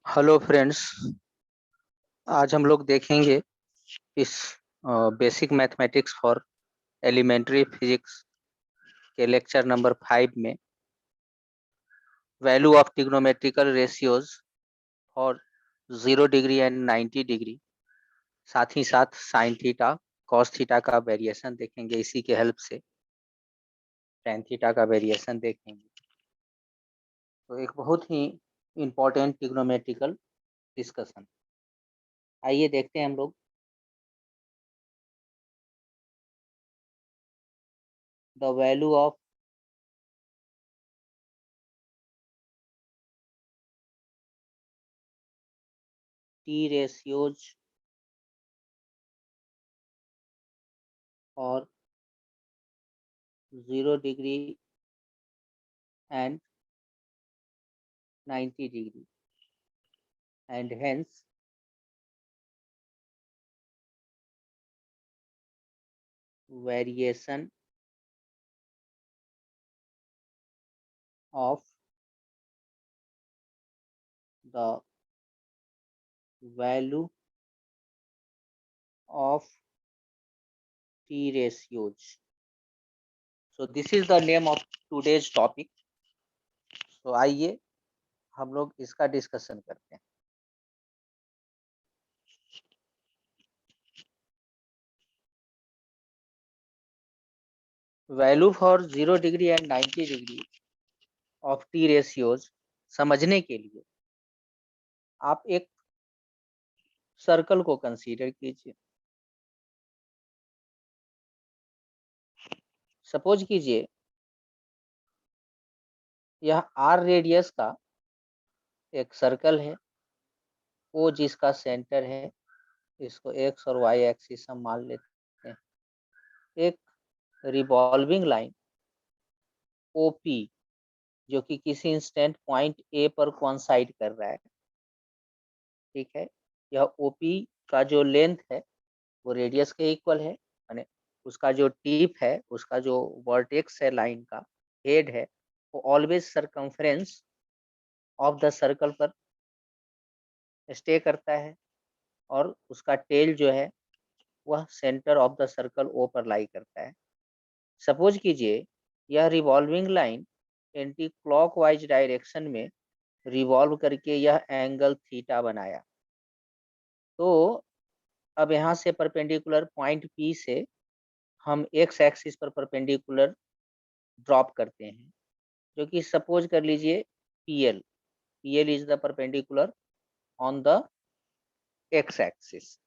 Hello friends. आज हम लोग देखेंगे इस basic mathematics for elementary physics के लेक्चर नंबर 5 में value of trigonometrical ratios for 0 degree and 90 degree, साथ ही साथ साइन थीटा कॉस थीटा का वेरिएशन देखेंगे। इसी के हेल्प से टेन थीटा का वेरिएशन देखेंगे। तो एक बहुत ही इम्पोर्टेंट ट्रिग्नोमेट्रिकल डिस्कशन। आइए देखते हैं हम लोग। The value of T ratios और 0 degree and 90 degree, and hence variation of the value of T ratios. So this is the name of today's topic. So आइए हम लोग इसका डिस्कशन करते हैं। Value for 0 degree and 90 degree of T ratios समझने के लिए आप एक सर्कल को कंसीडर कीजिए। सपोज कीजिए यह आर रेडियस का एक सर्कल है, ओ जिसका सेंटर है, इसको एक्स और वाई एक्सिस हम मान लेते हैं। एक रिवॉल्विंग लाइन ओपी जो कि किसी इंस्टेंट पॉइंट ए पर कोइंसाइड कर रहा है, ठीक है। यह ओपी का जो लेंथ है वो रेडियस के इक्वल है, यानी उसका जो टिप है, उसका जो वर्टेक्स है लाइन का, हेड है, वो always circumference of the circle पर स्टे करता है और उसका टेल जो है वह centre of the circle O पर लाई करता है। सपोज कीजिए यह revolving line anticlockwise direction में रिवॉल्व करके यह एंगल थीटा बनाया। तो अब यहाँ से परपेंडिकुलर पॉइंट पी से हम एक्स एक्सिस पर परपेंडिकुलर ड्रॉप करते हैं, जो कि सपोज कर लीजिए PL is the perpendicular on the x axis,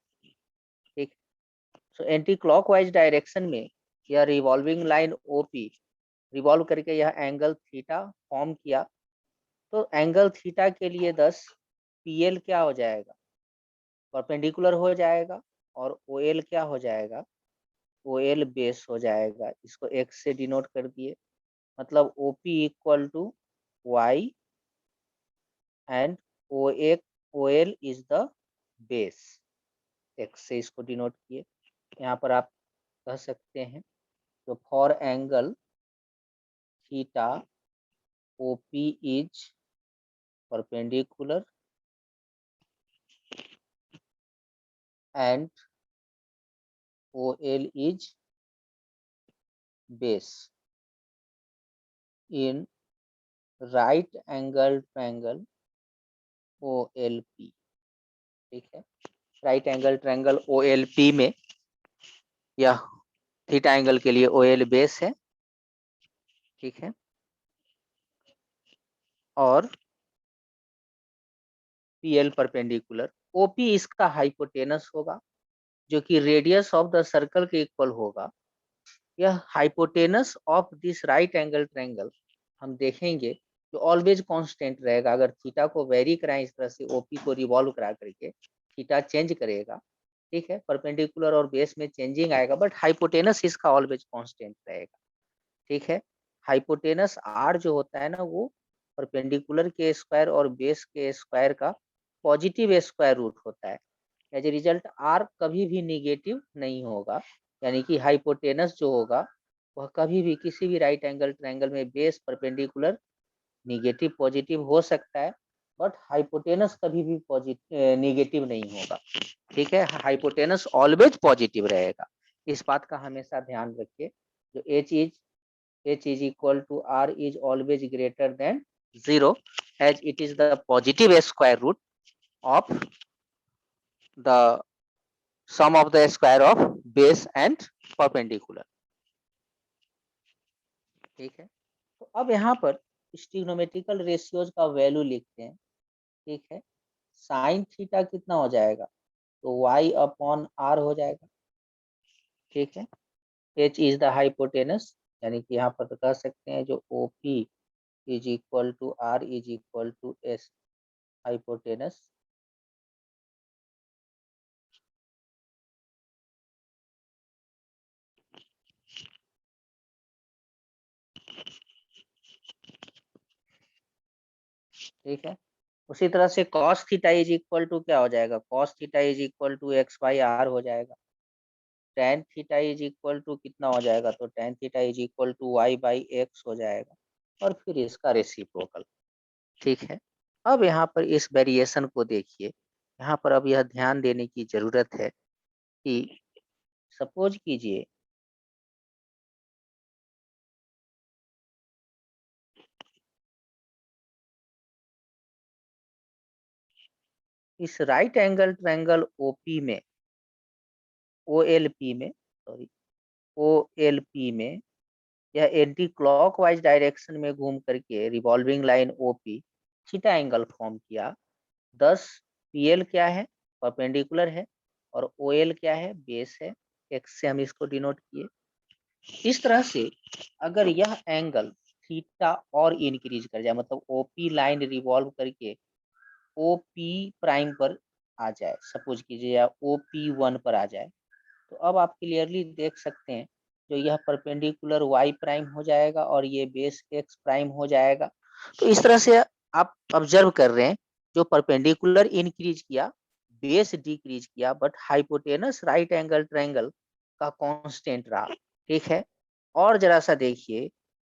ठीक। सो एंटी क्लॉकवाइज डायरेक्शन में यह रिवॉल्विंग लाइन ओपी रिवॉल्व करके यह एंगल थीटा फॉर्म किया। तो एंगल थीटा के लिए 10 पीएल क्या हो जाएगा, परपेंडिकुलर हो जाएगा, और ओएल क्या हो जाएगा, ओएल बेस हो जाएगा। इसको एक्स से डिनोट कर दिए, मतलब OP equal to y and OL is the base. X से इसको डिनोट किए। यहाँ पर आप कह सकते हैं तो for angle theta OP is perpendicular and OL is base in right angle triangle OLP, ठीक है। राइट एंगल ट्रायंगल OLP में यह थीटा एंगल के लिए OL बेस है, ठीक है। और PL परपेंडिकुलर, OP इसका हाइपोटेनस होगा जो कि रेडियस ऑफ द सर्कल के इक्वल होगा। यह hypotenuse of this right angle triangle हम देखेंगे जो ऑलवेज कांस्टेंट रहेगा। अगर थीटा को वेरी कराएं इस तरह से, ओपी को रिवॉल्व करा करके थीटा चेंज करेगा, ठीक है। परपेंडिकुलर और बेस में चेंजिंग आएगा, बट हाइपोटेनस इसका ऑलवेज कांस्टेंट रहेगा, ठीक है। हाइपोटेनस आर जो होता है ना, वो परपेंडिकुलर के स्क्वायर और बेस के स्क्वायर का पॉजिटिव स्क्वायर रूट होता है। एज ए रिजल्ट आर कभी भी निगेटिव नहीं होगा, यानी कि हाइपोटेनस जो होगा वह कभी भी किसी भी राइट एंगल ट्रायंगल में बेस परपेंडिकुलर निगेटिव पॉजिटिव हो सकता है, बट हाइपोटेनस कभी भी पॉजिटिव नेगेटिव नहीं होगा। ठीक है, हाइपोटेनस ऑलवेज पॉजिटिव रहेगा। इस बात का हमेशा ध्यान रखिए। जो h is equal to r is always greater than 0 as it is the positive square root of the sum of the square of base and perpendicular। ठीक है, तो अब यहाँ पर ट्रिग्नोमेट्रिकल रेशियोज का वैल्यू लिखते हैं। ठीक है, साइन थीटा कितना हो जाएगा, तो y अपॉन r हो जाएगा। ठीक है, h इज द हाइपोटेनस, यानी कि यहाँ पर कह सकते हैं जो OP is equal to r is equal to s hypotenuse. ठीक है, उसी तरह से cos theta is equal to क्या हो जाएगा, cos theta is equal to x by r हो जाएगा। tan theta is equal to कितना हो जाएगा, तो tan theta is equal to y by x हो जाएगा, और फिर इसका रेसिप्रोकल। ठीक है, अब यहाँ पर इस वेरिएशन को देखिए। यहाँ पर अब यह ध्यान देने की जरूरत है कि सपोज कीजिए इस राइट एंगल ट्रायंगल ओपी में OLP में सॉरी OLP में यह एंटी क्लॉकवाइज डायरेक्शन में घूम करके revolving line OP theta angle form किया। 10 PL क्या है, परपेंडिकुलर है, और OL क्या है, बेस है। x से हम इसको डिनोट किए। इस तरह से अगर यह एंगल थीटा और इंक्रीज कर जाए, मतलब OP लाइन रिवॉल्व करके OP प्राइम पर आ जाए, सपोज कीजिए, या OP1 पर आ जाए, तो अब आप क्लियरली देख सकते हैं जो यह परपेंडिकुलर y प्राइम हो जाएगा और ये बेस x प्राइम हो जाएगा। तो इस तरह से आप ऑब्जर्व कर रहे हैं, जो परपेंडिकुलर इंक्रीज किया, बेस डिक्रीज किया, but hypotenuse right angle triangle का कांस्टेंट रहा। ठीक है, और जरा सा देखिए,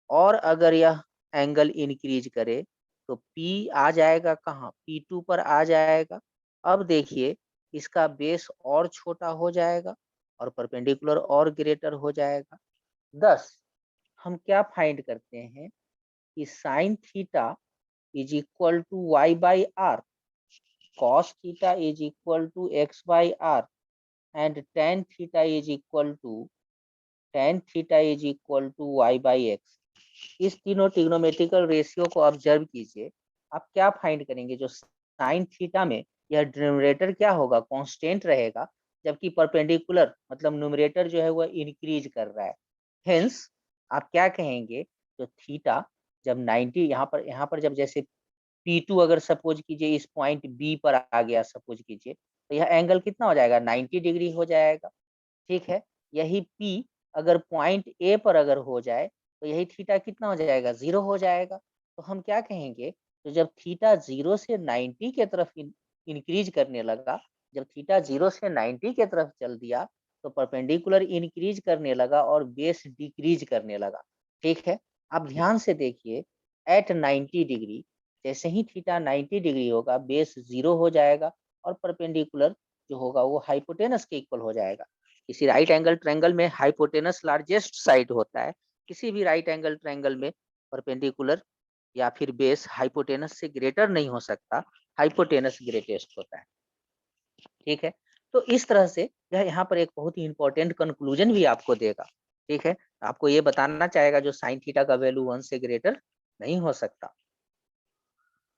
और अगर यह एंगल इंक्रीज करे तो P आ जाएगा कहाँ, P2 पर आ जाएगा। अब देखिए इसका बेस और छोटा हो जाएगा और परपेंडिकुलर और ग्रेटर हो जाएगा। thus हम क्या फाइंड करते हैं कि sine theta is equal to y by r, cos theta is equal to x by r, and tan theta is equal to y by x. इस तीनों ट्रिग्नोमेट्रिकल रेशियो को ऑब्जर्व कीजिए। आप क्या फाइंड करेंगे, जो साइन थीटा में यह डिनोमिनेटर क्या होगा, कांस्टेंट रहेगा, जबकि परपेंडिकुलर मतलब न्यूमरेटर जो है वह इंक्रीज कर रहा है। हेंस आप क्या कहेंगे, जो थीटा जब 90 यहाँ पर जब जैसे P2 अगर सपोज कीजिए इस पॉइंट B पर आ गया सपोज कीजिए, तो यह एंगल कितना हो जाएगा, 90 डिग्री हो जाएगा। ठीक है, यही P अगर पॉइंट A पर अगर हो जाए तो यही थीटा कितना हो जाएगा, 0 हो जाएगा। तो हम क्या कहेंगे, तो जब थीटा 0 से 90 के तरफ इंक्रीज करने लगा, जब थीटा 0 से 90 के तरफ चल दिया, तो परपेंडिकुलर इंक्रीज करने लगा और बेस डिक्रीज करने लगा। ठीक है, आप ध्यान से देखिए, एट 90 डिग्री जैसे ही थीटा 90 डिग्री होगा, बेस 0 हो जाएगा और परपेंडिकुलर जो होगा वो हाइपोटेनस के इक्वल हो जाएगा। किसी राइट एंगल ट्रायंगल में हाइपोटेनस लार्जेस्ट साइड होता है, किसी भी राइट एंगल ट्रायंगल में परपेंडिकुलर या फिर बेस हाइपोटेनस से ग्रेटर नहीं हो सकता, हाइपोटेनस ग्रेटेस्ट होता है। ठीक है, तो इस तरह से यह यहाँ पर एक बहुत ही इंपॉर्टेंट कंक्लूजन भी आपको देगा। ठीक है, आपको ये बताना चाहेगा जो साइन थीटा का वैल्यू 1 से ग्रेटर नहीं हो सकता,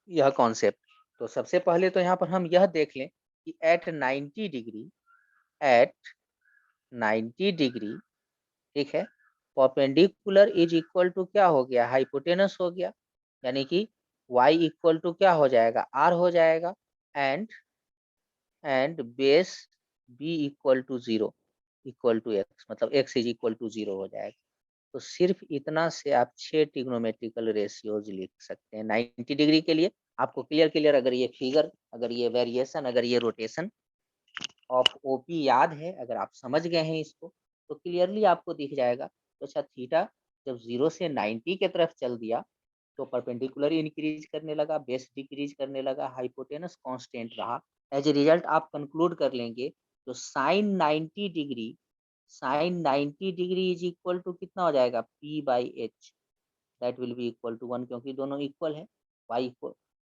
यह कॉन्सेप्ट। तो सबसे पहले तो यहाँ पर हम यह देख लें कि एट 90 डिग्री, ठीक है, परपेंडिकुलर इज इक्वल टू क्या हो गया, हाइपोटेनस हो गया, यानी कि y इक्वल टू क्या हो जाएगा, r हो जाएगा, and base b equal to 0 equal to x, मतलब x इज इक्वल टू 0 हो जाएगा। तो सिर्फ इतना से आप 6 ट्रिग्नोमेट्रिकल रेशियोज लिख सकते हैं 90 डिग्री के लिए। आपको क्लियर अगर ये फिगर, अगर ये वेरिएशन, अगर ये रोटेशन ऑफ ओपी याद है, अगर आप समझ गए हैं इसको, तो क्लियरली आपको दिख जाएगा। तो अच्छा, थीटा जब 0 से 90 के तरफ चल दिया, तो परपेंडिकुलर इंक्रीज करने लगा, बेस डिक्रीज करने लगा, हाइपोटेनस कांस्टेंट रहा। एज ए रिजल्ट आप कंक्लूड कर लेंगे तो sine 90 degree is equal to कितना हो जाएगा, P by h, that will be equal to 1, क्योंकि दोनों इक्वल है,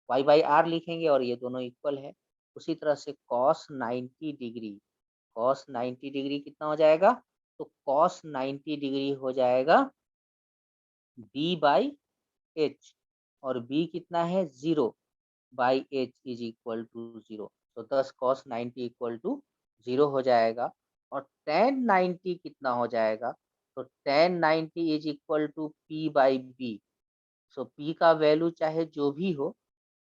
y बाई आर लिखेंगे और ये दोनों इक्वल है। उसी तरह से cos 90 डिग्री कितना हो जाएगा, तो cos 90 डिग्री हो जाएगा b बाई एच, और b कितना है 0 by h is equal to 0, तो 10 cos 90 इक्वल टू 0 हो जाएगा। और tan 90 कितना हो जाएगा, तो tan 90 is equal to p by b. So p का वैल्यू चाहे जो भी हो,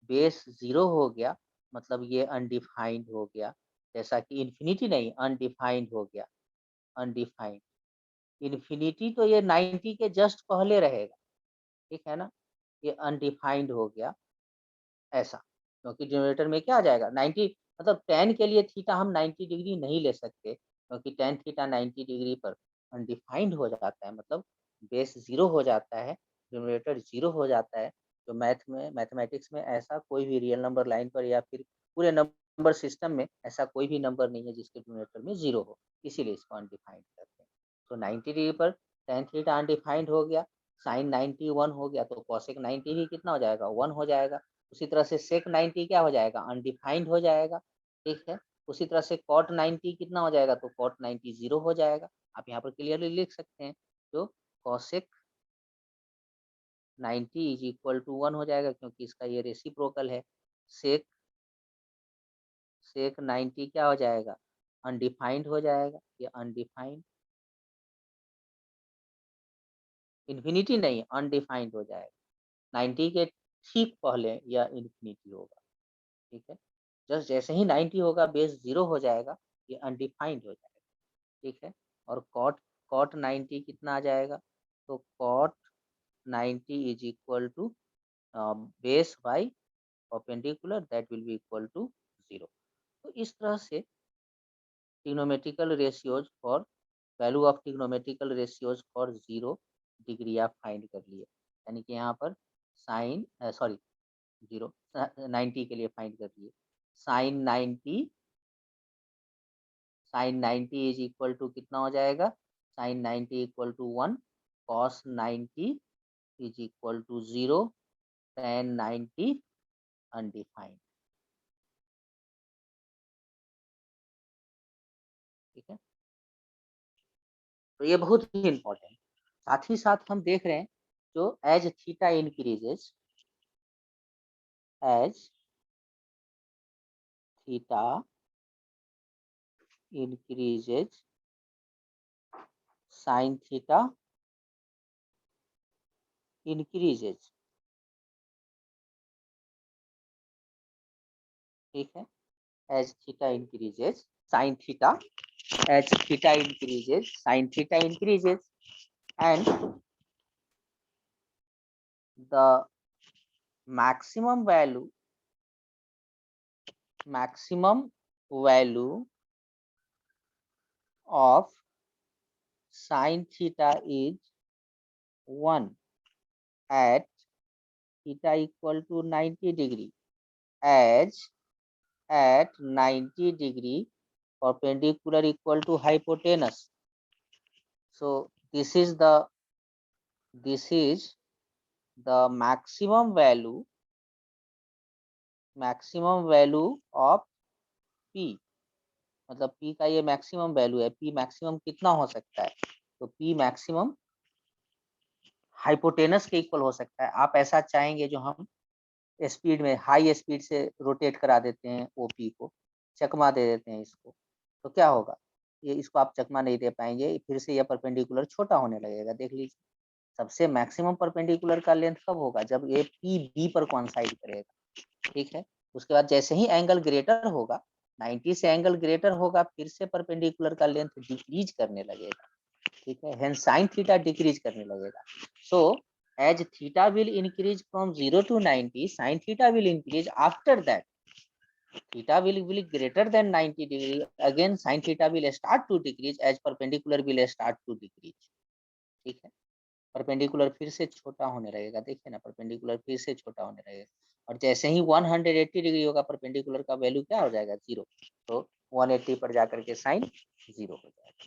बेस 0 हो गया, मतलब ये अनडिफाइंड हो गया, जैसा कि इन्फिनिटी नहीं, अनडिफाइंड हो गया, अनडिफाइंड। इन्फिनिटी तो ये 90 के जस्ट पहले रहेगा, ठीक है ना, ये अनडिफाइंड हो गया ऐसा, क्योंकि डिनोमिनेटर में क्या आ जाएगा 90, मतलब tan के लिए थीटा हम 90 डिग्री नहीं ले सकते, क्योंकि tan थीटा 90 डिग्री पर अनडिफाइंड हो जाता है, मतलब बेस 0 हो जाता है, डिनोमिनेटर 0 हो जाता है। तो मैथमेटिक्स में ऐसा कोई भी रियल नंबर लाइन पर या फिर पूरे नंबर सिस्टम में ऐसा कोई भी नंबर नहीं है जिसके डिनोमिनेटर में 0 हो, इसीलिए इसको अनडिफाइंड करते हैं। तो 90 डिग्री पर tan थीटा अनडिफाइंड हो गया, साइन 90 1 हो गया, तो cosec 90 भी कितना हो जाएगा, 1 हो जाएगा। उसी तरह से sec 90 क्या हो जाएगा, अनडिफाइंड हो जाएगा, ठीक है। उसी तरह से cot 90 कितना हो जाएगा, तो cot 90 0 हो जाएगा। आप यहाँ पर क्लियरली लिख सकते हैं, तो cosec 90 इज इक्वल टू 1 हो जाएगा, क्योंकि इसका ये रेसिप्रोकल है। sec 90 क्या हो जाएगा, अनडिफाइंड हो जाएगा, ये अनडिफाइंड, इन्फिनिटी नहीं, अनडिफाइंड हो जाएगा। 90 के ठीक पहले यह इन्फिनिटी होगा, ठीक है। जस्ट जैसे ही 90 होगा बेस 0 हो जाएगा, ये अनडिफाइंड हो जाएगा, ठीक है। और कॉट 90 कितना आ जाएगा, तो cot 90 is equal to base by perpendicular, that will be equal to 0। तो इस तरह से trigonometrical ratios for value of trigonometrical ratios for 0 degree आप फाइंड कर लिए, यानी कि यहाँ पर साइन सॉरी 0 90 के लिए फाइंड कर लिए। साइन 90 इज इक्वल टू कितना हो जाएगा, sine 90 equal to 1, cos 90 is equal to 0, tan 90 undefined, ठीक है। तो ये बहुत ही इंपॉर्टेंट। साथ ही साथ हम देख रहे हैं जो as theta increases sine theta increases, ठीक है। As theta increases sine theta, as theta increases, sin theta increases, and the maximum value of sin theta is 1 at theta equal to 90 degree, as at 90 degree perpendicular equal to hypotenuse. So this is the maximum value of P, मतलब P का ये maximum value है। P maximum कितना हो सकता है, तो P maximum hypotenuse के इक्वल हो सकता है। आप ऐसा चाहेंगे जो हम स्पीड में हाई स्पीड से रोटेट करा देते हैं, ओपी को चकमा दे देते हैं इसको, तो क्या होगा, ये इसको आप चकमा नहीं दे पाएंगे, फिर से यह परपेंडिकुलर छोटा होने लगेगा। देख लीजिए, सबसे मैक्सिमम परपेंडिकुलर का लेंथ कब होगा, जब ये पी बी पर कॉन्साइड करेगा, ठीक है। उसके बाद जैसे ही एंगल ग्रेटर होगा, 90 से एंगल ग्रेटर होगा, फिर से परपेंडिकुलर का लेंथ डिक्रीज करने लगेगा, ठीक है। हेंस साइन थीटा डिक्रीज करने लगेगा। So as theta will increase from 0 to 90, sin theta will increase. After that, theta will be greater than 90 degree. Again, sin theta will start to decrease as perpendicular will start to decrease. ठीक है, perpendicular फिर से छोटा होने लगेगा, देखिए ना, perpendicular फिर से छोटा होने लगेगा, और जैसे ही 180 डिग्री होगा परपेंडिकुलर का वैल्यू क्या हो जाएगा, 0। तो 180 पर जाकर के साइन 0 हो जाएगा,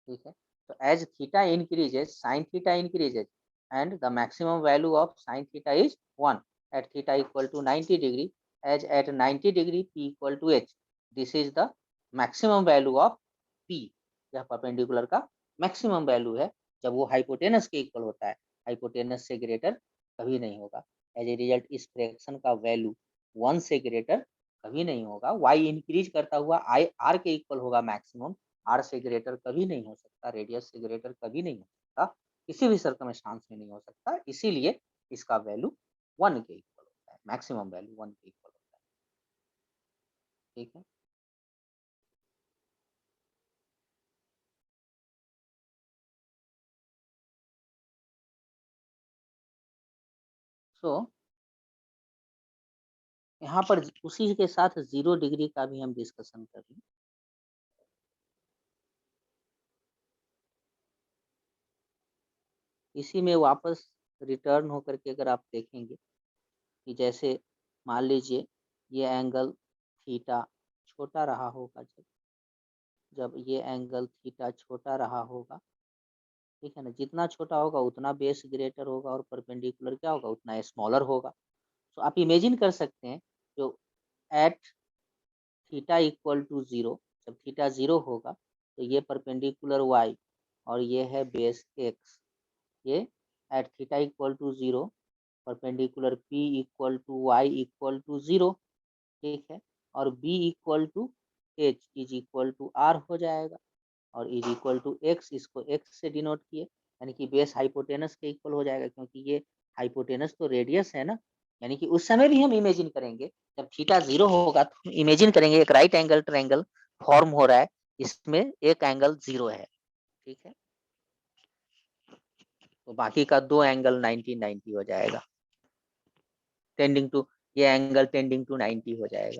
ठीक है। तो as theta increases sine theta increases and the maximum value of sine theta is 1 at theta equal to 90 degree, as at 90 degree p equal to h, this is the maximum value of p। यह perpendicular का maximum value है जब वो hypotenuse के equal होता है, hypotenuse से greater कभी नहीं होगा। एज ए रिजल्ट इस फ्रैक्शन का वैल्यू 1 से ग्रेटर कभी नहीं होगा। y इंक्रीज करता हुआ i r के इक्वल होगा मैक्सिमम, आर से ग्रेटर कभी नहीं हो सकता, रेडियस से ग्रेटर कभी नहीं हो सकता, किसी भी सर्कमस्टांस में नहीं हो सकता, इसीलिए इसका वैल्यू 1 के इक्वल होता है, मैक्सिमम वैल्यू 1 के इक्वल होता है, ठीक है। सो यहाँ पर उसी के साथ 0 डिग्री का भी हम डिस्कशन कर लें। इसी में वापस रिटर्न होकर के अगर आप देखेंगे कि जैसे मान लीजिए ये एंगल थीटा छोटा रहा होगा, जब ये एंगल थीटा छोटा रहा होगा, ठीक है ना, जितना छोटा होगा उतना बेस ग्रेटर होगा और परपेंडिकुलर क्या होगा, उतना स्मॉलर होगा। तो आप इमेजिन कर सकते हैं जो एट थीटा इक्वल टू 0, जब थीटा 0 होगा तो ये परपेंडिकुलर y और ये है बेस x, ये at theta equal to 0 perpendicular p equal to y equal to 0, ठीक है, और b equal to h is equal to r हो जाएगा, और इज इक्वल टू एक्स, इसको एक्स से डिनोट किए, यानी कि बेस हाइपोटेनस के इक्वल हो जाएगा, क्योंकि ये हाइपोटेनस तो रेडियस है ना। यानी कि उस समय भी हम इमेजिन करेंगे जब थीटा 0 होगा तो हम इमेजिन करेंगे एक राइट एंगल ट्रायंगल फॉर्म हो रहा है, इसमें एक एंगल 0 है, ठीक है, तो बाकी का दो एंगल 90 90 हो जाएगा, टेंडिंग टू, ये एंगल टेंडिंग टू 90 हो जाएगा,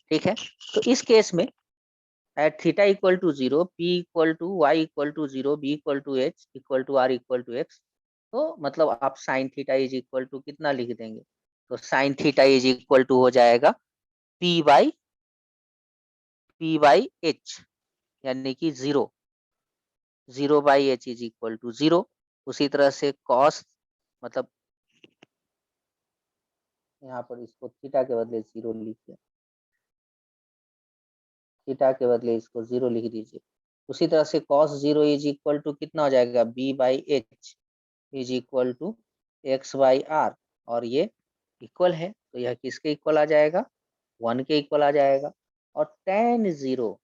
ठीक है। तो इस केस में at theta equal to 0, p equal to y equal to 0, b equal to h equal to r equal to x, तो मतलब आप sine theta is equal to कितना लिख देंगे, तो sine theta is equal to हो जाएगा p बाई h, यानी कि 0 by h is equal to 0। उसी तरह से कॉस, मतलब यहाँ पर इसको थीटा के बदले 0 लिखिए, थीटा के बदले इसको 0 लिख दीजिए। उसी तरह से कॉस 0 इज इक्वल टू कितना हो जाएगा, b/h is equal to x/r, और ये इक्वल है तो यह किसके इक्वल आ जाएगा, 1 के इक्वल आ जाएगा। और tan 0,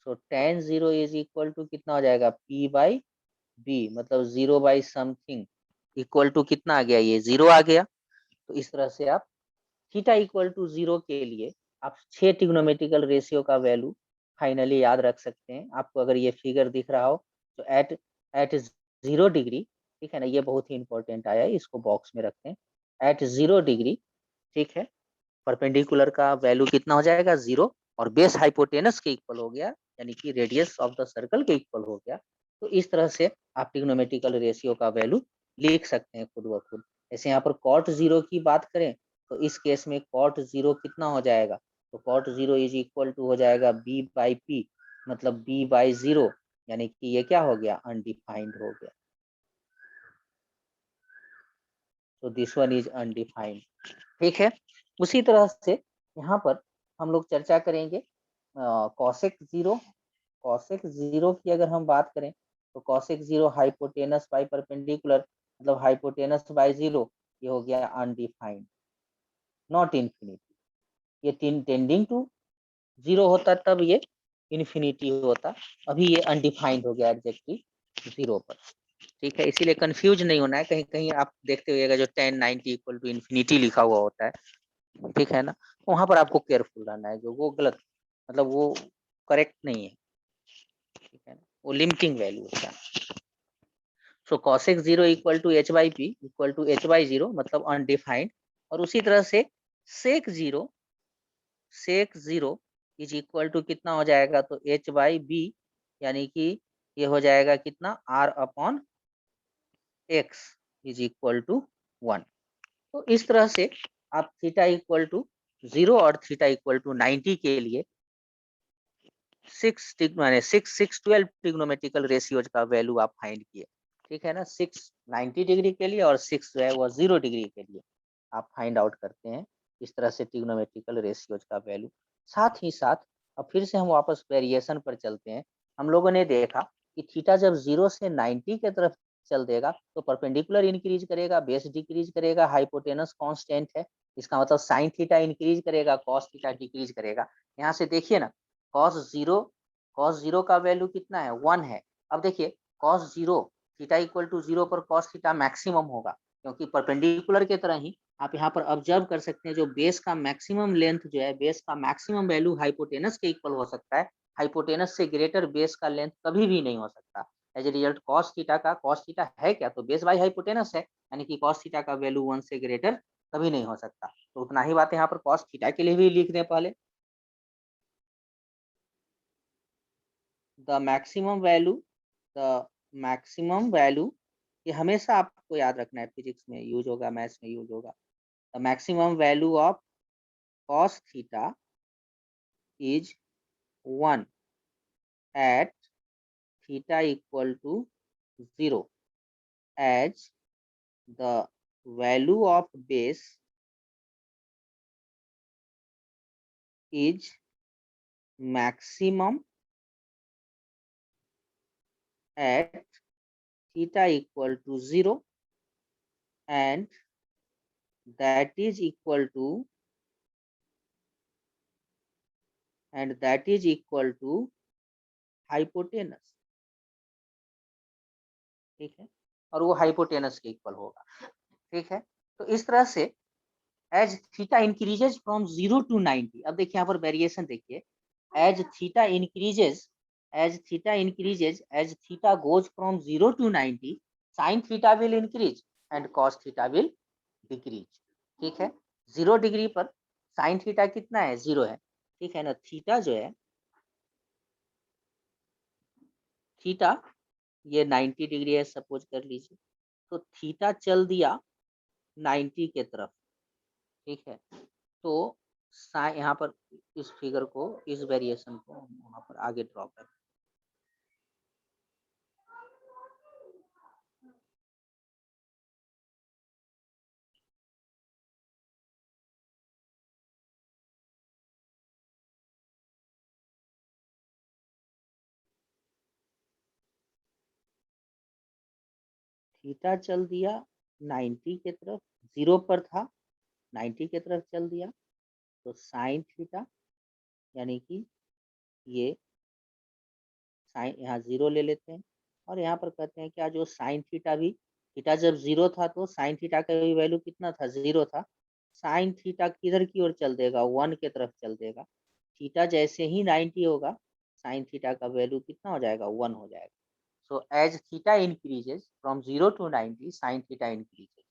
so tan 0 is equal to कितना हो जाएगा, p/b, मतलब 0/समथिंग इक्वल टू कितना आ गया, ये 0 आ गया। तो इस तरह से आप थीटा इक्वल टू 0 के लिए आप 6 ट्रिग्नोमेट्रिकल रेशियो का वैल्यू फाइनली याद रख सकते हैं। आपको अगर ये फिगर दिख रहा हो तो एट एट 0 डिग्री, ठीक है ना, ये बहुत ही इंपॉर्टेंट आया है, इसको बॉक्स में रखते हैं। एट 0 डिग्री, ठीक है, परपेंडिकुलर का वैल्यू कितना हो जाएगा, 0, और बेस हाइपोटेनस के इक्वल हो गया, यानी कि रेडियस ऑफ द सर्कल के इक्वल हो गया। तो इस तरह से आप ट्रिग्नोमेट्रिकल रेशियो का वैल्यू लिख सकते हैं खुद ब खुद। जैसे यहाँ पर कॉट 0 की बात करें तो इस केस में कॉट 0 कितना हो जाएगा, तो कॉट 0 इज इक्वल टू हो जाएगा b/p, मतलब b/0, यानी कि ये क्या हो गया, अनडिफाइंड हो गया, तो दिस वन इज अनडिफाइंड, ठीक है। उसी तरह से यहाँ पर हम लोग चर्चा करेंगे कॉसेक 0। कॉसेक 0 की अगर हम बात करें तो कॉसेक 0 हाइपोटेनस बाई परपेंडिकुलर, मतलब हाइपोटेनस बाई 0, ये हो गया अनडिफाइंड, नॉट इन्फिनिटी। ये टेंडिंग टू 0 होता तब ये इन्फिनिटी होता, अभी ये अनडिफाइंड हो गया एग्जैक्टली 0 पर, ठीक है। इसीलिए कंफ्यूज नहीं होना है, कहीं कहीं आप देखते हुएगा जो tan 90 इक्वल टू इन्फिनिटी लिखा हुआ होता है, ठीक है ना, वहां पर आपको केयरफुल रहना है, जो वो गलत, मतलब वो करेक्ट नहीं है, ठीक है ना, वो लिमिटिंग वैल्यू होता है। So cosec 0 equal to h/p equal to h/0, मतलब अनडिफाइंड। और उसी तरह से sec 0 इज इक्वल टू कितना हो जाएगा, तो h/b, यानी कि ये हो जाएगा कितना, r upon x is equal to 1। तो इस तरह से आप थीटा इक्वल टू 0 और थीटा इक्वल टू 90 के लिए 6 6 12 ट्रिग्नोमेट्रिकल रेशियोज का वैल्यू आप फाइंड किए, ठीक है ना। 6 90 डिग्री के लिए और 6 जो है वो 0 डिग्री के लिए आप फाइंड आउट करते हैं इस तरह से ट्रिग्नोमेट्रिकल रेशियोज का वैल्यू। साथ ही साथ अब फिर से हम वापस वेरिएशन पर चलते हैं। हम लोगों ने देखा कि थीटा जब 0 से 90 के तरफ चल देगा तो परपेंडिकुलर इंक्रीज करेगा, बेस डिक्रीज करेगा, हाइपोटेनस कांस्टेंट है, इसका मतलब साइन थीटा इंक्रीज करेगा, कॉस थीटा डिक्रीज करेगा। यहाँ से देखिए ना, कॉस जीरो का वैल्यू कितना है, 1 है। अब देखिए cos zero theta equal to 0 पर कॉस थीटा मैक्सिमम होगा, क्योंकि परपेंडिकुलर के तरह ही आप यहाँ पर ऑब्जर्व कर सकते हैं जो बेस का मैक्सिमम लेंथ जो है, बेस का मैक्सिमम वैल्यू हाइपोटेनस के इक्वल हो सकता है। हाइपोटेनस से ग्रेटर बेस का लेंथ कभी भी नहीं हो सकता। As a result cos theta है क्या, तो बेस बाई हाइपोटेनस है, यानी कि कॉस थीटा का वैल्यू 1 से ग्रेटर कभी नहीं हो सकता। तो उतना ही बात यहाँ पर कॉस थीटा के लिए भी लिख दें पहले। द मैक्सिमम वैल्यू, ये हमेशा आपको याद रखना है, फिजिक्स में यूज होगा, मैथ्स में यूज होगा। The maximum value of cos theta is 1 at theta equal to 0 as the value of base is maximum at theta equal to 0 and that is equal to hypotenuse, ठीक है, और वो hypotenuse के equal होगा, ठीक है। तो इस तरह से as theta increases from 0 to 90, अब देखिए यहाँ पर वेरिएशन देखिए, as theta increases as theta goes from 0 to 90, sin theta will increase and cos theta will decrease, ठीक है। 0 डिग्री पर sin थीटा कितना है, 0 है, ठीक है ना। थीटा जो है, थीटा ये 90 डिग्री है सपोज कर लीजिए, तो थीटा चल दिया 90 के तरफ, ठीक है। तो यहाँ पर इस फिगर को, इस वेरिएशन को हम वहाँ पर आगे ड्रॉ कर, थीटा चल दिया 90 के तरफ, 0 पर था, 90 के तरफ चल दिया, तो साइन थीटा, यानी कि ये साइन, यहाँ 0 ले लेते हैं और यहाँ पर कहते हैं क्या, जो साइन थीटा भी, थीटा जब 0 था तो साइन थीटा का भी वैल्यू कितना था, 0 था। साइन थीटा किधर की ओर चल देगा, 1 के तरफ चल देगा। थीटा जैसे ही 90 होगा, साइन थीटा का वैल्यू कितना हो जाएगा, 1 हो जाएगा। So as theta increases from 0 to 90, sine theta increases.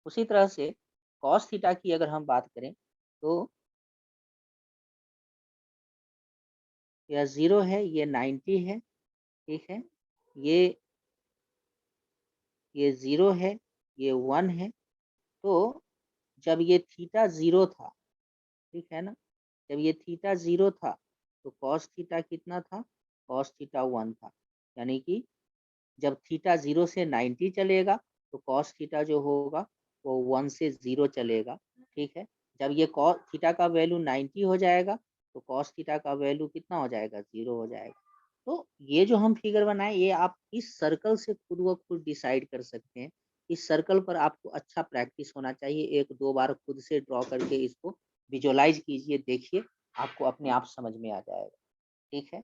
उसी तरह से कॉस थीटा की अगर हम बात करें तो यह 0 है, ये 90 है, ठीक है। ये 0 है, ये 1 है। तो जब ये थीटा 0 था, ठीक है ना, जब ये थीटा 0 था तो कॉस थीटा कितना था, कॉस थीटा 1 था। यानी कि जब थीटा 0 से 90 चलेगा तो कॉस थीटा जो होगा वो 1 से 0 चलेगा, ठीक है। जब ये कॉस थीटा का वैल्यू 90 हो जाएगा तो कॉस थीटा का वैल्यू कितना हो जाएगा, 0 हो जाएगा। तो ये जो हम फिगर बनाए, ये आप इस सर्कल से खुद व खुद डिसाइड कर सकते हैं। इस सर्कल पर आपको अच्छा प्रैक्टिस होना चाहिए, एक दो बार खुद से ड्रॉ करके इसको विजुअलाइज कीजिए, देखिए आपको अपने आप समझ में आ जाएगा, ठीक है।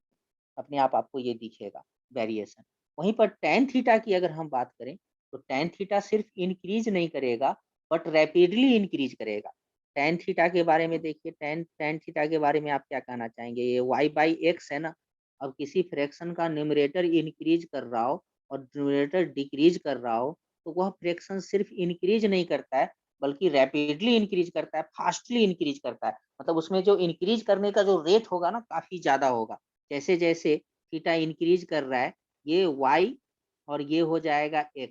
अपने आप आपको ये दिखेगा वेरिएशन। वहीं पर टेन थीटा की अगर हम बात करें तो टेन थीटा सिर्फ इंक्रीज नहीं करेगा बट रैपिडली इंक्रीज करेगा। टेन थीटा के बारे में देखिए, टेन टेन थीटा के बारे में आप क्या कहना चाहेंगे, ये वाई बाई एक्स है ना। अब किसी फ्रैक्शन का न्यूमरेटर इंक्रीज कर रहा हो और डिनोमिनेटर डिक्रीज कर रहा हो तो वह फ्रैक्शन सिर्फ इंक्रीज नहीं करता है बल्कि रैपिडली इंक्रीज करता है, फास्टली इंक्रीज करता है। मतलब उसमें जो इंक्रीज करने का जो रेट होगा ना, काफी ज्यादा होगा। जैसे जैसे थीटा इंक्रीज कर रहा है ये y और ये हो जाएगा x,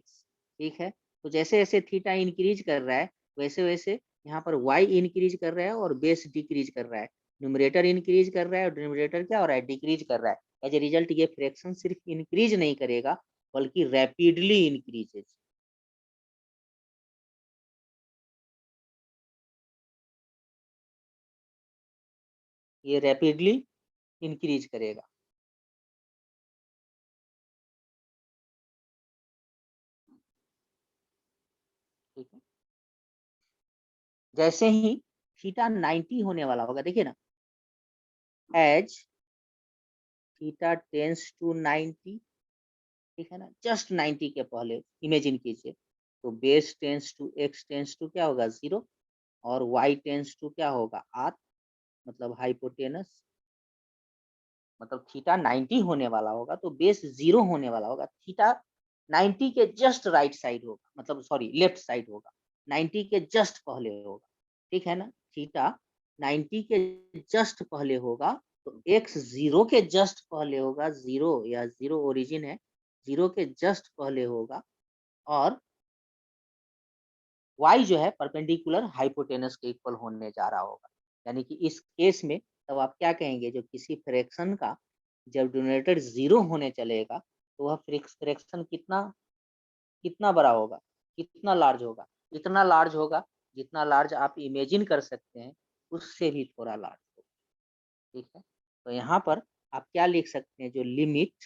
ठीक है। तो जैसे जैसे थीटा इंक्रीज कर रहा है वैसे वैसे यहाँ पर y इंक्रीज कर रहा है और बेस डिक्रीज कर रहा है, न्यूमरेटर इंक्रीज कर रहा है और डिनोमिनेटर क्या हो रहा है, डिक्रीज कर रहा है। एज ए रिजल्ट ये फ्रैक्शन सिर्फ इंक्रीज नहीं करेगा बल्कि रैपिडली इंक्रीजेज। ये रैपिडली इंक्रीज करेगा, ठीक है। जैसे ही थीटा 90 होने वाला होगा, देखिए ना, एज थीटा टेंस टू 90, ठीक है ना, जस्ट 90 के पहले इमेजिन कीजिए, तो base tends to x tends to क्या होगा, 0, और y टेंस टू क्या होगा, r, मतलब हाइपोटेनस, मतलब थीटा 90 होने वाला होगा तो बेस 0 होने वाला होगा, थीटा 90 के जस्ट राइट साइड होगा, मतलब सॉरी लेफ्ट साइड होगा, 90 के जस्ट पहले होगा, ठीक है ना। थीटा 90 के जस्ट पहले होगा तो x 0 के जस्ट पहले होगा, 0 या 0 ओरिजिन है, 0 के जस्ट पहले होगा, और y जो है परपेंडिकुलर हाइपोटेनस के इक्वल होने जा रहा होगा। यानी कि इस केस में तब आप क्या कहेंगे, जो किसी फ्रैक्शन का जब डिनोमिनेटर 0 होने चलेगा तो वह फ्रैक्शन कितना कितना बड़ा होगा, कितना लार्ज होगा, इतना लार्ज होगा जितना लार्ज आप इमेजिन कर सकते हैं, उससे भी थोड़ा लार्ज होगा, ठीक है। तो यहाँ पर आप क्या लिख सकते हैं, जो limit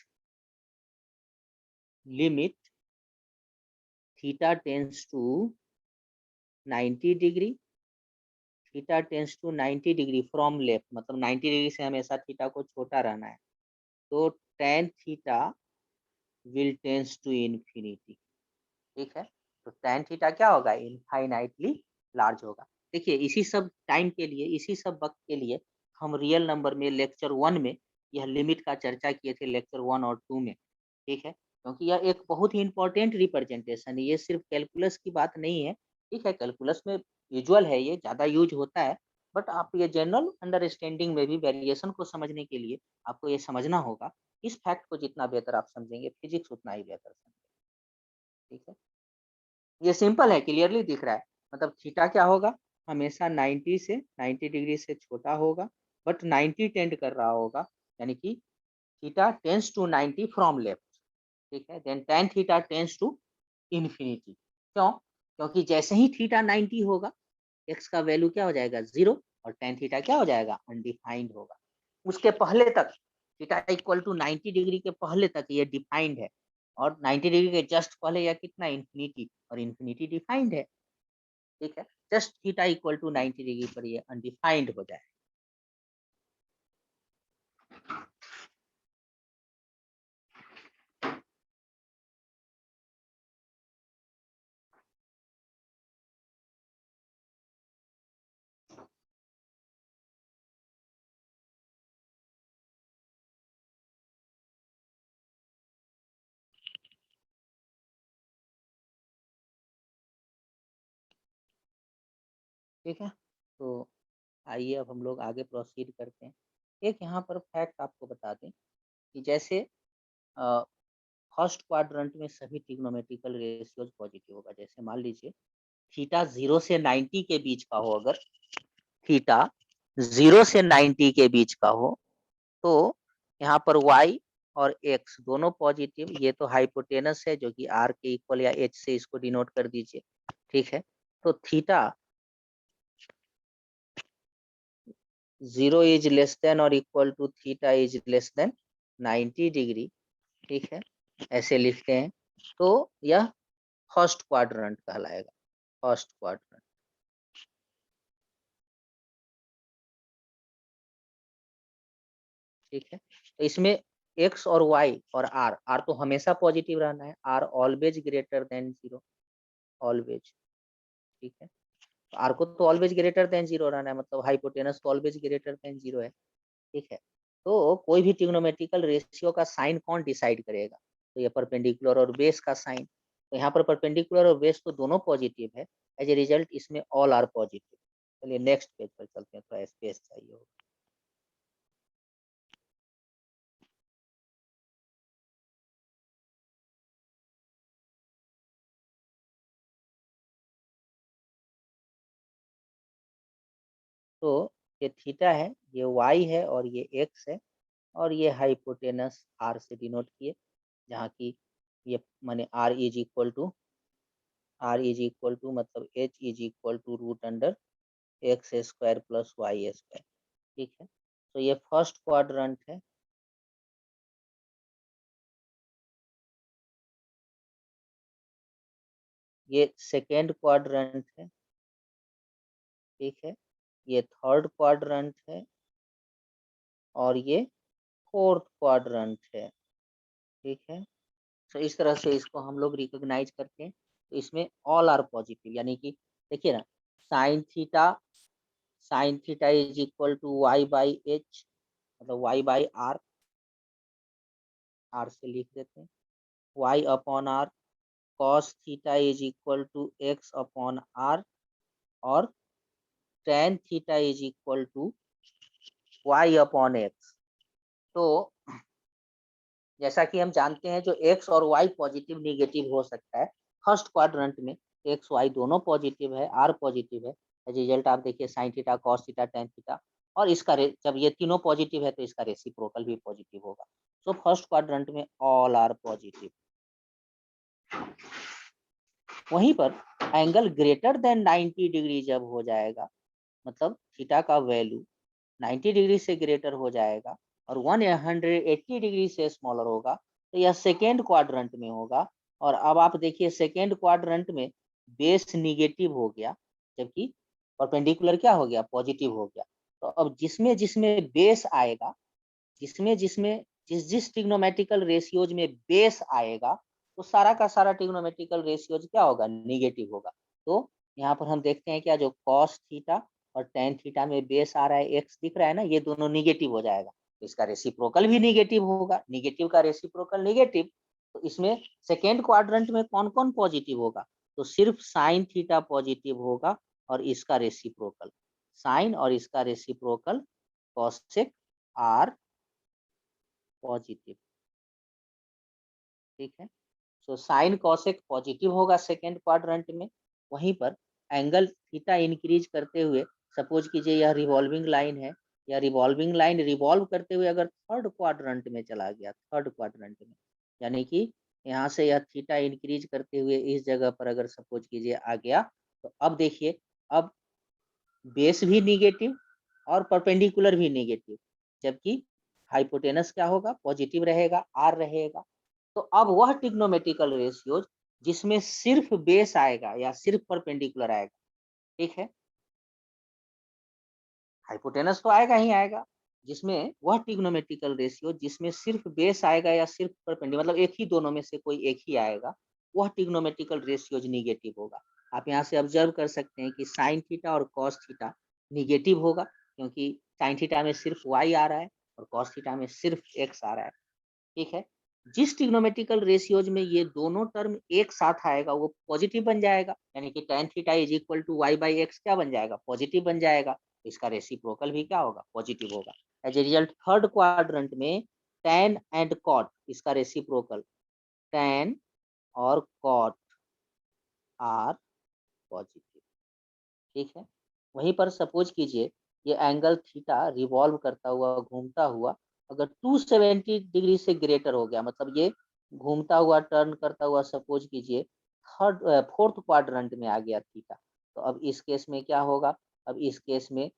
limit theta tends to 90 degree, theta tends to 90 degree from left, मतलब 90 डिग्री से हमेशा थीटा को छोटा रहना है, तो tan theta will tends to infinity, ठीक है। तो tan थीटा क्या होगा, इनफाइनाइटली लार्ज होगा। देखिए इसी सब टाइम के लिए, इसी सब वक्त के लिए हम रियल नंबर में लेक्चर 1 में यह लिमिट का चर्चा किए थे, लेक्चर 1 और 2 में, ठीक है। क्योंकि यह एक बहुत ही इंपॉर्टेंट रिप्रेजेंटेशन है, ये सिर्फ कैलकुलस की बात नहीं है, ठीक है। कैलकुलस में यूजुअल है, ये ज़्यादा यूज होता है, बट आप ये जनरल अंडरस्टैंडिंग में भी वेरिएशन को समझने के लिए आपको ये समझना होगा। इस फैक्ट को जितना बेहतर आप समझेंगे फिजिक्स उतना ही बेहतर समझेंगे, ठीक है। ये सिंपल है, क्लियरली दिख रहा है, मतलब थीटा क्या होगा, हमेशा 90 डिग्री से छोटा होगा, बट 90 टेंड कर रहा होगा, यानी कि theta tends to 90 from left, ठीक है। Then tan theta tends to infinity, क्यों, क्योंकि जैसे ही थीटा 90 होगा x का वैल्यू क्या हो जाएगा, 0, और tan थीटा क्या हो जाएगा, अनडिफाइंड होगा। उसके पहले तक थीटा इक्वल टू 90 डिग्री के पहले तक ये डिफाइंड है, और 90 डिग्री के जस्ट पहले या कितना, इन्फिनिटी, और इन्फिनिटी डिफाइंड है, ठीक है। Just theta equal to 90 degree पर ये अनडिफाइंड हो जाए। ठीक है, तो आइए अब हम लोग आगे प्रोसीड करते हैं। एक यहाँ पर फैक्ट आपको बता दें कि जैसे फर्स्ट क्वाड्रेंट में सभी ट्रिग्नोमेट्रिकल रेशियोज पॉजिटिव होगा, जैसे मान लीजिए थीटा 0 से 90 के बीच का हो, अगर थीटा 0 से 90 के बीच का हो, तो यहाँ पर y और x दोनों पॉजिटिव, ये तो हाइपोटेनस है जो कि r के इक्वल या h से इसको डिनोट कर दीजिए, ठीक है। तो थीटा 0 इज लेस देन और equal to theta is less than 90 degree, ठीक है, ऐसे लिखते हैं, तो यह फर्स्ट क्वाड्रेंट कहलाएगा, फर्स्ट क्वाड्रेंट, ठीक है। तो इसमें x और y और r तो हमेशा पॉजिटिव रहना है, r always greater than 0, always, ठीक है। तो r को तो ऑलवेज ग्रेटर देन 0 रहना है, मतलब हाइपोटेनस तो ऑलवेज ग्रेटर देन 0 है, ठीक है। तो कोई भी ट्रिग्नोमेट्रिकल रेशियो का साइन कौन डिसाइड करेगा, तो ये परपेंडिकुलर और बेस का साइन, तो यहाँ पर परपेंडिकुलर और बेस तो दोनों पॉजिटिव है, एज ए रिजल्ट इसमें ऑल आर पॉजिटिव। चलिए नेक्स्ट पेज पर चलते हैं, थोड़ा स्पेस चाहिए। तो ये थीटा है, ये वाई है और ये एक्स है और ये हाइपोटेनस आर से डिनोट किए, जहाँ की ये माने r इज इक्वल टू मतलब h is equal to root under x square plus y square. ठीक है, तो ये फर्स्ट क्वाड्रंट है। ये सेकेंड क्वाड्रंट है। ठीक है, ये थर्ड क्वाड्रंट है और ये फोर्थ क्वाड्रंट है। ठीक है, तो इस तरह से इसको हम लोग रिकॉग्नाइज करते हैं। तो इसमें ऑल आर पॉजिटिव, यानी कि देखिए ना, sine theta is equal to y by h, मतलब वाई बाई आर, आर से लिख देते हैं, y upon r, cos theta is equal to x upon r, और tan theta is equal to y upon x. तो जैसा कि हम जानते हैं, जो एक्स और वाई पॉजिटिव निगेटिव हो सकता है फर्स्ट क्वाड्रेंट में, एक्स वाई दोनों पॉजिटिव है, आर पॉजिटिव है, रिजल्ट आप देखिए sign theta cos theta tan theta, और इसका जब ये तीनों पॉजिटिव है तो इसका रेसिप्रोकल भी पॉजिटिव होगा। तो फर्स्ट क्वाड्रेंट में ऑल आर पॉजिटिव। वहीं पर एंगल ग्रेटर देन 90 डिग्री जब हो जाएगा, मतलब थीटा का वैल्यू 90 डिग्री से ग्रेटर हो जाएगा और 180 डिग्री से स्मॉलर होगा, तो यह सेकेंड क्वाड्रंट में होगा। और अब आप देखिए सेकेंड क्वाड्रंट में बेस निगेटिव हो गया, जबकि परपेंडिकुलर क्या हो गया, पॉजिटिव हो गया। तो अब जिसमें जिसमें बेस आएगा, जिसमें जिसमें जिस जिस ट्रिग्नोमेट्रिकल रेशियोज में बेस आएगा, तो सारा का सारा ट्रिग्नोमेट्रिकल रेशियोज क्या होगा, निगेटिव होगा। तो यहाँ पर हम देखते हैं क्या, जो कॉस थीटा और टेन थीटा में बेस आ रहा है, एक्स दिख रहा है ना, ये दोनों निगेटिव हो जाएगा, तो इसका रेसिप्रोकल भी निगेटिव होगा, निगेटिव का रेसिप्रोकल निगेटिव। तो इसमें सेकेंड क्वाड्रेंट में कौन कौन पॉजिटिव होगा, तो सिर्फ साइन थीटा पॉजिटिव होगा और इसका रेसिप्रोकल साइन, और इसका रेसिप्रोकल कॉसेक आर पॉजिटिव। ठीक है, सो साइन कॉसेक पॉजिटिव होगा सेकेंड क्वाड्रेंट में। वहीं पर एंगल थीटा इंक्रीज करते हुए, सपोज कीजिए यह रिवॉल्विंग लाइन है, या रिवॉल्विंग लाइन रिवॉल्व करते हुए अगर थर्ड क्वाड्रेंट में चला गया, थर्ड क्वाड्रेंट में, यानी कि यहाँ से यह थीटा इंक्रीज करते हुए इस जगह पर अगर सपोज कीजिए आ गया, तो अब देखिए, अब बेस भी निगेटिव और परपेंडिकुलर भी निगेटिव, जबकि हाइपोटेनस क्या होगा, पॉजिटिव रहेगा, आर रहेगा। तो अब वह ट्रिग्नोमेट्रिकल रेशियोज जिसमें सिर्फ बेस आएगा या सिर्फ परपेंडिकुलर आएगा, ठीक है, हाइपोटेनस तो आएगा ही आएगा, जिसमें वह ट्रिग्नोमेट्रिकल रेशियो जिसमें सिर्फ बेस आएगा या सिर्फ परपेंडिकुलर, मतलब एक ही दोनों में से कोई एक ही आएगा, वह ट्रिग्नोमेट्रिकल रेशियोज निगेटिव होगा। आप यहाँ से ऑब्जर्व कर सकते हैं कि साइन थीटा और कॉस थीटा निगेटिव होगा, क्योंकि साइन थीटा में सिर्फ वाई आ रहा है और कॉस थीटा में सिर्फ एक्स आ रहा है। ठीक है, जिस ट्रिग्नोमेट्रिकल रेशियोज में ये दोनों टर्म एक साथ आएगा वो पॉजिटिव बन जाएगा, यानी कि tan theta is equal to y by x क्या बन जाएगा, पॉजिटिव बन जाएगा, इसका रेसिप्रोकल भी क्या होगा, पॉजिटिव होगा। As a result third quadrant में tan एंड cot, इसका रेसिप्रोकल tan और cot आर पॉजिटिव। ठीक है, वहीं पर सपोज कीजिए ये एंगल थीटा रिवॉल्व करता हुआ घूमता हुआ अगर 270 डिग्री से ग्रेटर हो गया, मतलब ये घूमता हुआ टर्न करता हुआ सपोज कीजिए थर्ड फोर्थ क्वाड्रेंट में आ गया थीटा, तो अब इस केस में क्या होगा, अब इस केस में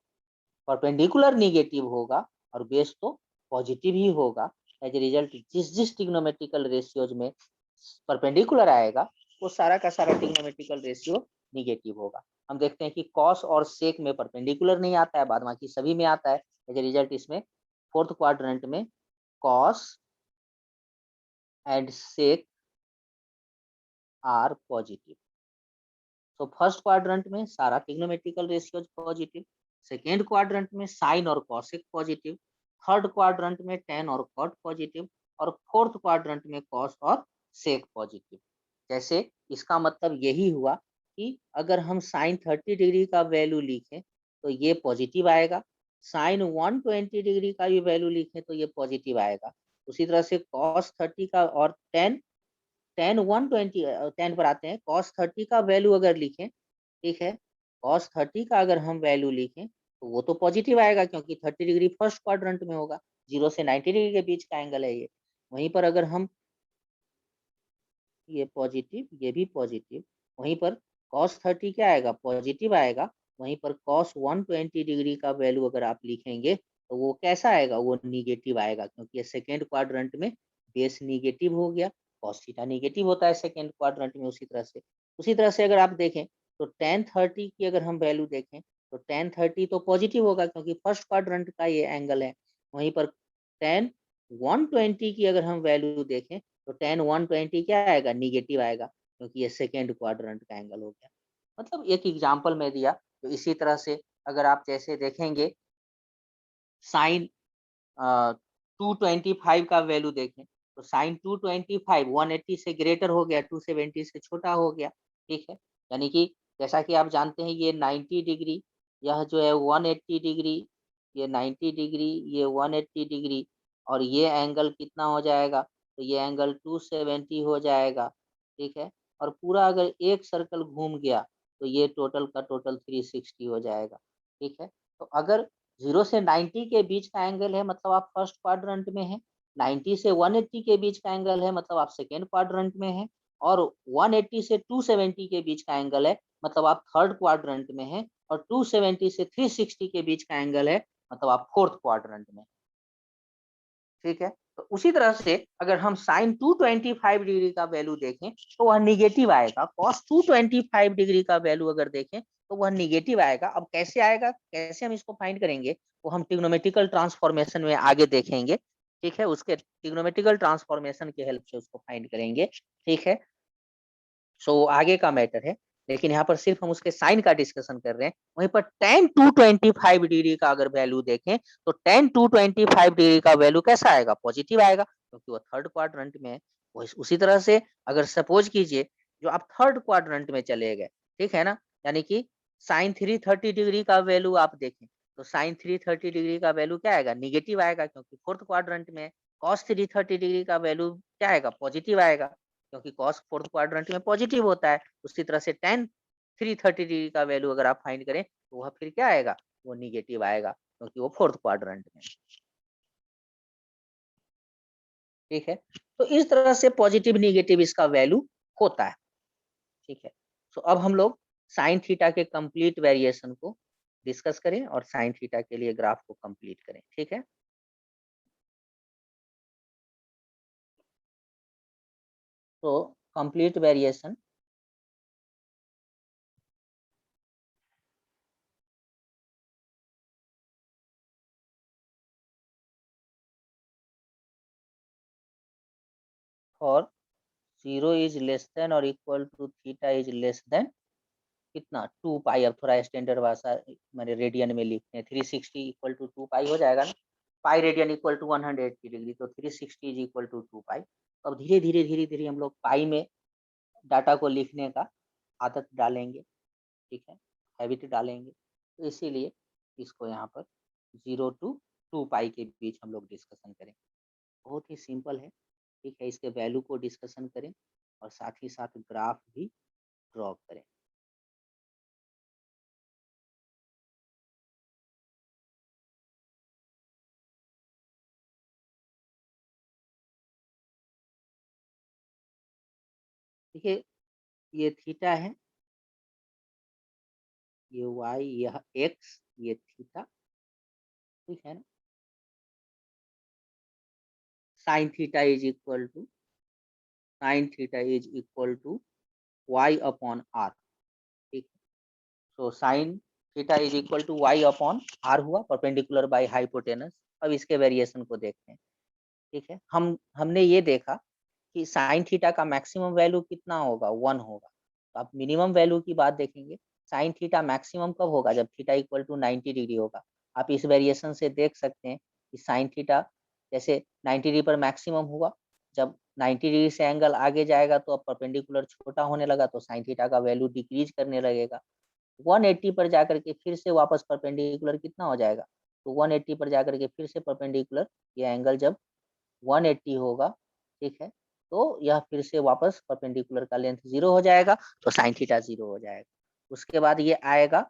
परपेंडिकुलर निगेटिव होगा और बेस तो पॉजिटिव ही होगा। एज ए रिजल्ट जिस जिस ट्रिग्नोमेट्रिकल रेशियोज में परपेंडिकुलर आएगा वो सारा का सारा ट्रिग्नोमेट्रिकल रेशियो निगेटिव होगा। हम देखते हैं कि कॉस और सेक में परपेंडिकुलर नहीं आता है, बाद बाकी सभी में आता है। एज ए रिजल्ट इसमें फोर्थ क्वाड्रेंट में cos and sec are positive. तो फर्स्ट क्वाड्रेंट में सारा trigonometrical ratios positive, second quadrant में साइन और कॉसेक पॉजिटिव, थर्ड क्वाड्रेंट में टेन और कॉट पॉजिटिव, और फोर्थ क्वाड्रेंट में कॉस और सेक पॉजिटिव। जैसे इसका मतलब यही हुआ कि अगर हम साइन 30 डिग्री का वैल्यू लिखें तो ये पॉजिटिव आएगा, साइन 120 डिग्री का भी वैल्यू लिखें तो ये पॉजिटिव आएगा। उसी तरह से कॉस 30 का और टेन टेन 120 टेन पर आते हैं, कॉस 30 का वैल्यू अगर लिखें, ठीक है, कॉस 30 का अगर हम वैल्यू लिखें तो वो तो पॉजिटिव आएगा क्योंकि 30 डिग्री फर्स्ट क्वाड्रेंट में होगा, 0 से 90 डिग्री के बीच का एंगल है ये। वहीं पर अगर हम ये पॉजिटिव, ये भी पॉजिटिव, वहीं पर cos 30 क्या आएगा, पॉजिटिव आएगा। वहीं पर cos 120 डिग्री का वैल्यू अगर आप लिखेंगे तो वो कैसा आएगा, वो निगेटिव आएगा, क्योंकि ये सेकेंड क्वाड्रेंट में बेस निगेटिव हो गया। cos थीटा निगेटिव होता है सेकेंड क्वाड्रेंट में। उसी तरह से अगर आप देखें तो tan 30 की अगर हम वैल्यू देखें तो tan 30 तो पॉजिटिव होगा क्योंकि फर्स्ट क्वाड्रेंट का ये एंगल है। वहीं पर tan 120 की अगर हम वैल्यू देखें तो tan 120 क्या आएगा, निगेटिव आएगा, क्योंकि ये सेकेंड क्वाड्रेंट का एंगल हो गया। मतलब एक एग्जांपल में दिया। तो इसी तरह से अगर आप जैसे देखेंगे साइन 225 का वैल्यू देखें तो साइन 225 180 से ग्रेटर हो गया, 270 से छोटा हो गया। ठीक है, यानी कि जैसा कि आप जानते हैं ये 90 डिग्री, यह जो है 180 डिग्री, ये 90 डिग्री, ये 180 डिग्री, और ये एंगल कितना हो जाएगा, तो ये एंगल 270 हो जाएगा। ठीक है, और पूरा अगर एक सर्कल घूम गया तो ये टोटल का टोटल 360 हो जाएगा। ठीक है, तो अगर 0 से 90 के बीच का एंगल है मतलब आप फर्स्ट क्वाड्रेंट में हैं, 90 से 180 के बीच का एंगल है मतलब आप सेकेंड क्वाड्रेंट में हैं, और 180 से 270 के बीच का एंगल है मतलब आप थर्ड क्वाड्रेंट में हैं, और 270 से 360 के बीच का एंगल है मतलब आप फोर्थ क्वाड्रेंट में। ठीक है, तो उसी तरह से अगर हम साइन 225 डिग्री का वैल्यू देखें तो वह निगेटिव आएगा। कॉस 225 डिग्री का वैल्यू अगर देखें तो वह निगेटिव आएगा। अब कैसे आएगा, कैसे हम इसको फाइंड करेंगे, वो हम ट्रिग्नोमेट्रिकल ट्रांसफॉर्मेशन में आगे देखेंगे। ठीक है, उसके ट्रिग्नोमेट्रिकल ट्रांसफॉर्मेशन की हेल्प से उसको फाइंड करेंगे। ठीक है, सो आगे का मैटर है, लेकिन यहाँ पर सिर्फ हम उसके साइन का डिस्कशन कर रहे हैं। वहीं पर tan 225 डिग्री का अगर वैल्यू देखें तो tan 225 डिग्री का वैल्यू कैसा आएगा, पॉजिटिव आएगा, क्योंकि वो थर्ड क्वाड्रेंट में है। उसी तरह से अगर सपोज कीजिए जो आप थर्ड क्वाड्रेंट में चले गए, ठीक है ना, यानी कि साइन 330 डिग्री का वैल्यू आप देखें तो साइन 330 डिग्री का वैल्यू क्या आएगा, निगेटिव आएगा, क्योंकि फोर्थ क्वाड्रेंट में है। कॉस 330 डिग्री का वैल्यू क्या आएगा, पॉजिटिव आएगा, क्योंकि कॉस फोर्थ क्वाड्रेंट में पॉजिटिव होता है। उसी तरह से tan 330 डिग्री का वैल्यू अगर आप फाइंड करें तो वह फिर क्या आएगा, वो निगेटिव आएगा, क्योंकि वो फोर्थ क्वाड्रेंट में। ठीक है, तो इस तरह से पॉजिटिव निगेटिव इसका वैल्यू होता है। ठीक है, तो अब हम लोग साइन थीटा के कंप्लीट वेरिएशन को डिस्कस करें और साइन थीटा के लिए ग्राफ को कंप्लीट करें। ठीक है, तो complete variation for 0 is less than और equal to theta is less than कितना, 2 पाई। अब थोड़ा स्टैंडर्ड भाषा मैंने रेडियन में लिखते हैं, 360 इक्वल टू 2 पाई हो जाएगा ना, pi radian equal to 180 degree, तो 360 इज इक्वल टू 2 पाई। अब धीरे धीरे हम लोग पाई में डाटा को लिखने का आदत डालेंगे। ठीक है, हैबिट डालेंगे, तो इसीलिए इसको यहाँ पर 0 to 2 पाई के बीच हम लोग डिस्कशन करें। बहुत ही सिंपल है। ठीक है, इसके वैल्यू को डिस्कशन करें और साथ ही साथ ग्राफ भी ड्रॉ करें। देखिए, ये थीटा है, ये वाई, यह एक्स, ये थीटा। ठीक है ना, sine theta is equal to y upon r. ठीक है, तो sine theta is equal to y upon r हुआ, परपेंडिकुलर बाय हाइपोटेनस। अब इसके वेरिएशन को देखते हैं। ठीक है, हमने ये देखा कि साइन थीटा का मैक्सिमम वैल्यू कितना होगा, 1 होगा। तो आप मिनिमम वैल्यू की बात देखेंगे, साइन थीटा मैक्सिमम कब होगा, जब थीटा इक्वल टू 90 डिग्री होगा। आप इस वेरिएशन से देख सकते हैं कि साइन थीटा जैसे 90 डिग्री पर मैक्सिमम हुआ, जब 90 डिग्री से एंगल आगे जाएगा तो अब परपेंडिकुलर छोटा होने लगा तो साइन थीटा का वैल्यू डिक्रीज करने लगेगा। 180 पर जाकर के फिर से वापस परपेंडिकुलर कितना हो जाएगा, तो 180 पर जाकर के फिर से परपेंडिकुलर ये एंगल जब 180 होगा, ठीक है, तो यह फिर से वापस परपेंडिकुलर का लेंथ 0 हो जाएगा, तो साइन थीटा 0 हो जाएगा। उसके बाद ये आएगा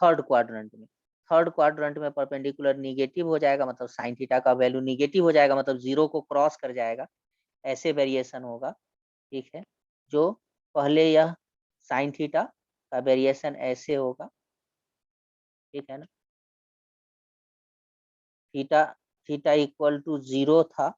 थर्ड क्वाड्रेंट में। थर्ड क्वाड्रेंट में परपेंडिकुलर निगेटिव हो जाएगा, मतलब साइन थीटा का वैल्यू निगेटिव हो जाएगा, मतलब 0 को क्रॉस कर जाएगा, ऐसे वेरिएशन होगा। ठीक है, जो पहले यह साइन थीटा का वेरिएशन ऐसे होगा, ठीक है ना, थीटा थीटा इक्वल टू 0 था,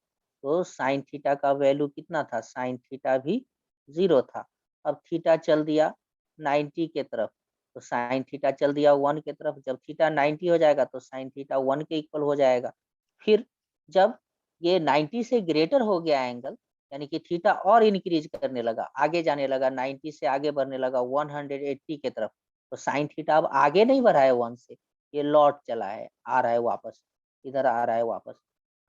तो साइन थीटा का वैल्यू कितना था, साइन थीटा भी 0 था। अब थीटा चल दिया 90 के तरफ, तो साइन थीटा चल दिया 1 के तरफ। जब थीटा 90 हो जाएगा तो साइन थीटा 1 के इक्वल हो जाएगा। फिर जब ये 90 से ग्रेटर हो गया एंगल, यानी कि थीटा और इंक्रीज करने लगा, आगे जाने लगा, 90 से आगे बढ़ने लगा 180 के तरफ, तो साइन थीटा अब आगे नहीं बढ़ा है 1 से, ये लौट चला है, आ रहा है वापस, इधर आ रहा है वापस।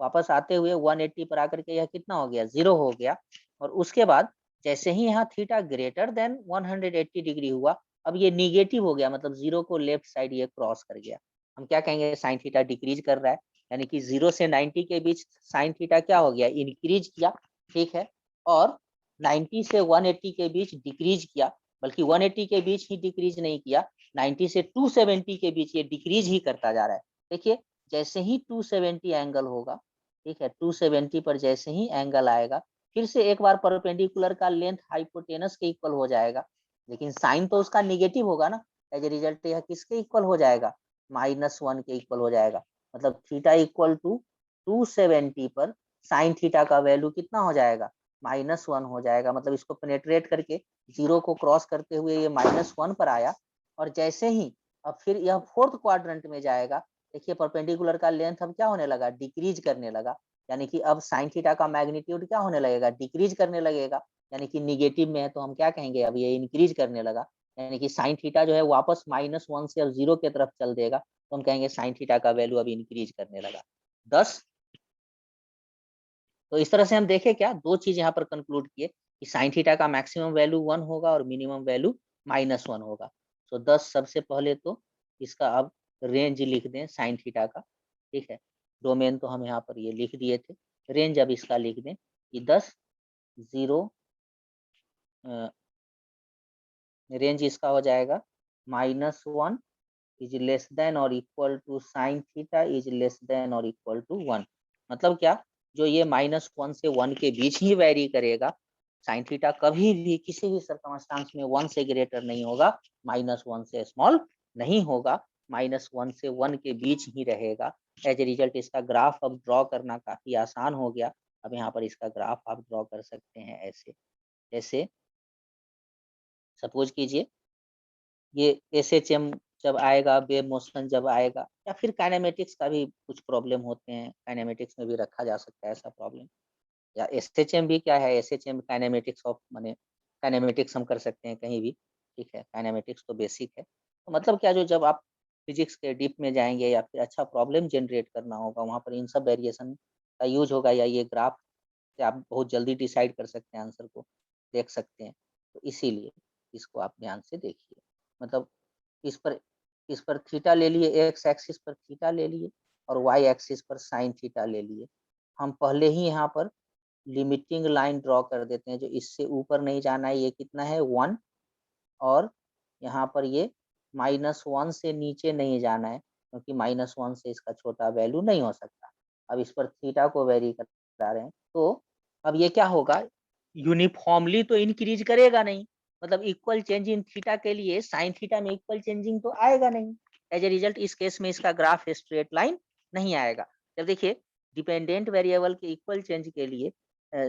वापस आते हुए 180 पर आकर के यह कितना हो गया, 0 हो गया। और उसके बाद जैसे ही यहाँ थीटा ग्रेटर देन 180 डिग्री हुआ, अब ये निगेटिव हो गया, मतलब 0 को लेफ्ट साइड ये क्रॉस कर गया। हम क्या कहेंगे, साइन थीटा डिक्रीज कर रहा है, यानी कि 0 से 90 के बीच साइन थीटा क्या हो गया, इंक्रीज किया। ठीक है, और 90 से 180 के बीच डिक्रीज किया, बल्कि 180 के बीच ही डिक्रीज नहीं किया, 90 से 270 के बीच ये डिक्रीज ही करता जा रहा है। देखिए, जैसे ही 270 एंगल होगा, ठीक है, 270 पर जैसे ही एंगल आएगा, फिर से एक बार परपेंडिकुलर का लेंथ हाइपोटेनस के इक्वल हो जाएगा, लेकिन साइन तो उसका निगेटिव होगा ना, एज ए रिजल्ट यह किसके इक्वल हो जाएगा, -1 के इक्वल हो जाएगा। मतलब थीटा इक्वल टू 270 पर साइन थीटा का वैल्यू कितना हो जाएगा, -1 हो जाएगा। मतलब इसको पेनेट्रेट करके 0 को क्रॉस करते हुए ये -1 पर आया, और जैसे ही अब फिर यह फोर्थ क्वाड्रेंट में जाएगा, देखिए परपेंडिकुलर का लेंथ अब क्या होने लगा, डिक्रीज करने लगा, यानी कि अब साइन थीटा का मैग्नीट्यूड क्या होने लगेगा, डिक्रीज करने लगेगा, यानी कि निगेटिव में है तो हम क्या कहेंगे, अब ये इंक्रीज करने लगा, यानी कि साइन थीटा जो है वापस -1 से अब 0 की तरफ चल देगा, तो हम कहेंगे साइन थीटा का वैल्यू अब इंक्रीज करने लगा 10। तो इस तरह से हम देखे क्या, दो चीज यहाँ पर कंक्लूड किए कि साइन थीटा का मैक्सिमम वैल्यू 1 होगा और मिनिमम वैल्यू -1 होगा। तो 10 सबसे पहले तो इसका अब रेंज लिख दें साइन थीटा का। ठीक है, डोमेन तो हम यहाँ पर ये लिख दिए थे, रेंज अब इसका लिख दें कि 10 0, रेंज इसका हो जाएगा -1 इज लेस देन और equal to sine theta is less than और इक्वल टू 1। मतलब क्या, जो ये -1 से 1 के बीच ही वेरी करेगा, साइन थीटा कभी भी किसी भी सर्कमस्टांस में 1 से ग्रेटर नहीं होगा, -1 से स्मॉल नहीं होगा, -1 से 1 के बीच ही रहेगा। एज ए रिजल्ट इसका ग्राफ अब ड्रॉ करना काफी आसान हो गया। अब यहाँ पर इसका ग्राफ आप ड्रॉ कर सकते हैं ऐसे, जैसे सपोज कीजिए ये एसएचएम जब आएगा, वेव मोशन जब आएगा, या फिर काइनेमेटिक्स का भी कुछ प्रॉब्लम होते हैं, काइनेमेटिक्स में भी रखा जा सकता है ऐसा प्रॉब्लम, या एसएचएम भी क्या है, एसएचएम काइनेमेटिक्स ऑफ माने काइनेमेटिक्स हम कर सकते हैं कहीं भी। ठीक है, काइनेमेटिक्स तो बेसिक है। तो मतलब क्या, जो जब आप फिजिक्स के डीप में जाएंगे या फिर अच्छा प्रॉब्लम जनरेट करना होगा, वहाँ पर इन सब वेरिएशन का यूज होगा, या ये ग्राफ से आप बहुत जल्दी डिसाइड कर सकते हैं, आंसर को देख सकते हैं। तो इसीलिए इसको आप ध्यान से देखिए। मतलब इस पर इस पर थीटा ले लिए, एक्स एक्सिस पर थीटा ले लिए और वाई एक्सिस पर साइन थीटा ले लिए। हम पहले ही यहाँ पर लिमिटिंग लाइन ड्रॉ कर देते हैं, जो इससे ऊपर नहीं जाना है, ये कितना है 1, और यहाँ पर ये -1 से नीचे नहीं जाना है, क्योंकि -1 से इसका छोटा वैल्यू नहीं हो सकता। अब इस पर थीटा को वेरी करा रहे हैं, तो अब ये क्या होगा, यूनिफॉर्मली तो इंक्रीज करेगा नहीं, मतलब इक्वल चेंज इन थीटा के लिए साइन थीटा में इक्वल चेंजिंग तो आएगा नहीं। एज ए रिजल्ट इस केस में इसका ग्राफ स्ट्रेट लाइन नहीं आएगा। जब देखिए डिपेंडेंट वेरिएबल के इक्वल चेंज के लिए,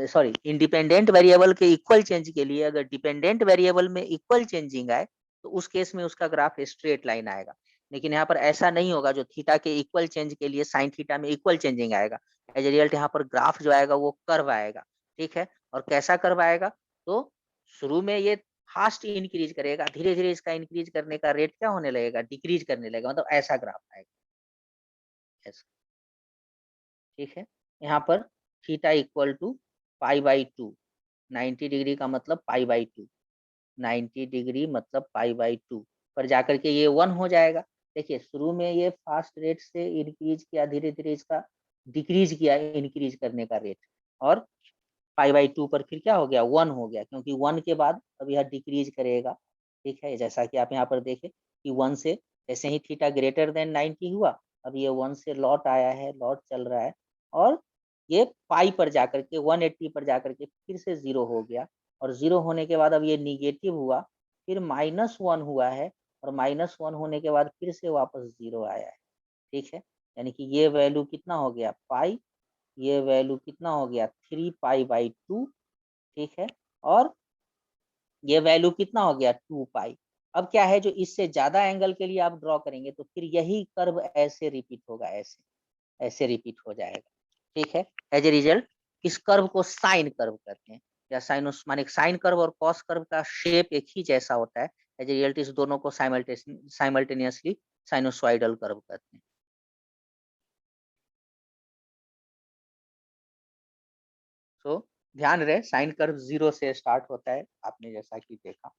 सॉरी, इंडिपेंडेंट वेरिएबल के इक्वल चेंज के लिए अगर डिपेंडेंट वेरिएबल में इक्वल चेंजिंग आए, तो उस केस में उसका ग्राफ स्ट्रेट लाइन आएगा। लेकिन यहाँ पर ऐसा नहीं होगा, जो थीटा के इक्वल चेंज के लिए साइन थीटा में इक्वल चेंजिंग आएगा। एज ए रिजल्ट यहाँ पर ग्राफ जो आएगा वो कर्व आएगा। ठीक है, और कैसा कर्व आएगा, तो शुरू में ये फास्ट इंक्रीज करेगा, धीरे धीरे इसका इंक्रीज करने का रेट क्या होने लगेगा, डिक्रीज करने लगेगा, मतलब ऐसा ग्राफ आएगा ऐसा। ठीक है, यहाँ पर थीटा इक्वल टू π/2, 90 डिग्री का मतलब π/2, 90 डिग्री मतलब π/2 पर जाकर के ये 1 हो जाएगा। देखिए शुरू में ये फास्ट रेट से इंक्रीज किया, धीरे धीरे इसका डिक्रीज किया इंक्रीज करने का रेट, और π/2 पर फिर क्या हो गया, 1 हो गया, क्योंकि 1 के बाद अब यह डिक्रीज करेगा। ठीक है, जैसा कि आप यहाँ पर देखें कि 1 से जैसे ही थीटा ग्रेटर देन 90 हुआ, अब ये 1 से लौट आया है, लौट चल रहा है, और ये पाई पर जाकर के 180 पर जाकर के फिर से 0 हो गया, और 0 होने के बाद अब ये निगेटिव हुआ, फिर -1 हुआ है, और -1 होने के बाद फिर से वापस 0 आया है। ठीक है, यानी कि ये वैल्यू कितना हो गया पाई, ये वैल्यू कितना हो गया 3π/2। ठीक है, और ये वैल्यू कितना हो गया 2π। अब क्या है, जो इससे ज्यादा एंगल के लिए आप ड्रॉ करेंगे तो फिर यही कर्व ऐसे रिपीट होगा, ऐसे ऐसे रिपीट हो जाएगा। ठीक है, एज ए रिजल्ट इस कर्व को साइन कर्व कहते हैं, या साइनोस माने साइन कर्व और कॉस कर्व का शेप एक ही जैसा होता है। एज ए रिजल्ट इस दोनों को साइमल्टेनियसली साइनोसॉइडल कर्व कहते हैं। तो ध्यान रहे साइन कर्व 0 से स्टार्ट होता है, आपने जैसा कि देखा।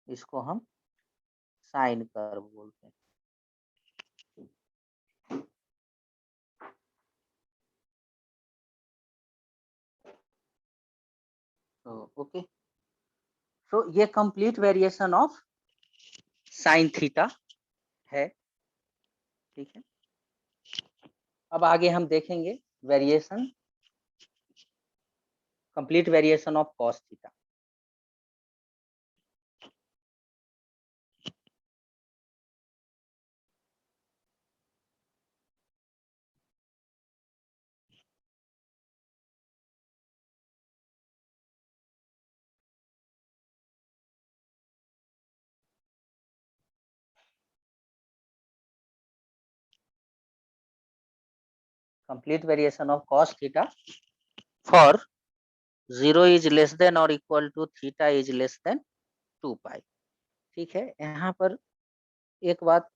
इसको हम साइन कर्व बोलते हैं। तो ओके, तो ये complete variation of sine theta है। ठीक है, अब आगे हम देखेंगे variation, complete variation of cos theta. Complete variation of cos theta for 0 is less than और equal to theta is less than 2π। ठीक है, यहाँ पर एक बात